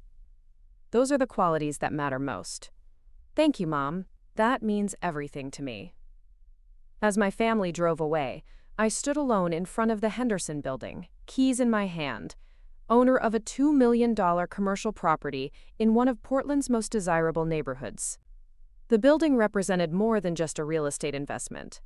Those are the qualities that matter most." "Thank you, Mom. That means everything to me." As my family drove away, I stood alone in front of the Henderson Building, keys in my hand, owner of a $2 million commercial property in one of Portland's most desirable neighborhoods. The building represented more than just a real estate investment.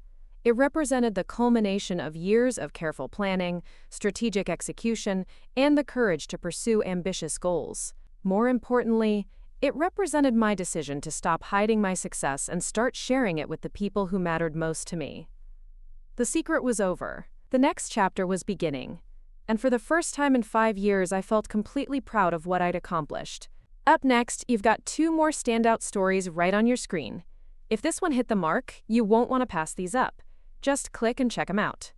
It represented the culmination of years of careful planning, strategic execution, and the courage to pursue ambitious goals. More importantly, it represented my decision to stop hiding my success and start sharing it with the people who mattered most to me. The secret was over. The next chapter was beginning. And for the first time in 5 years, I felt completely proud of what I'd accomplished. Up next, you've got 2 more standout stories right on your screen. If this one hit the mark, you won't want to pass these up. Just click and check them out.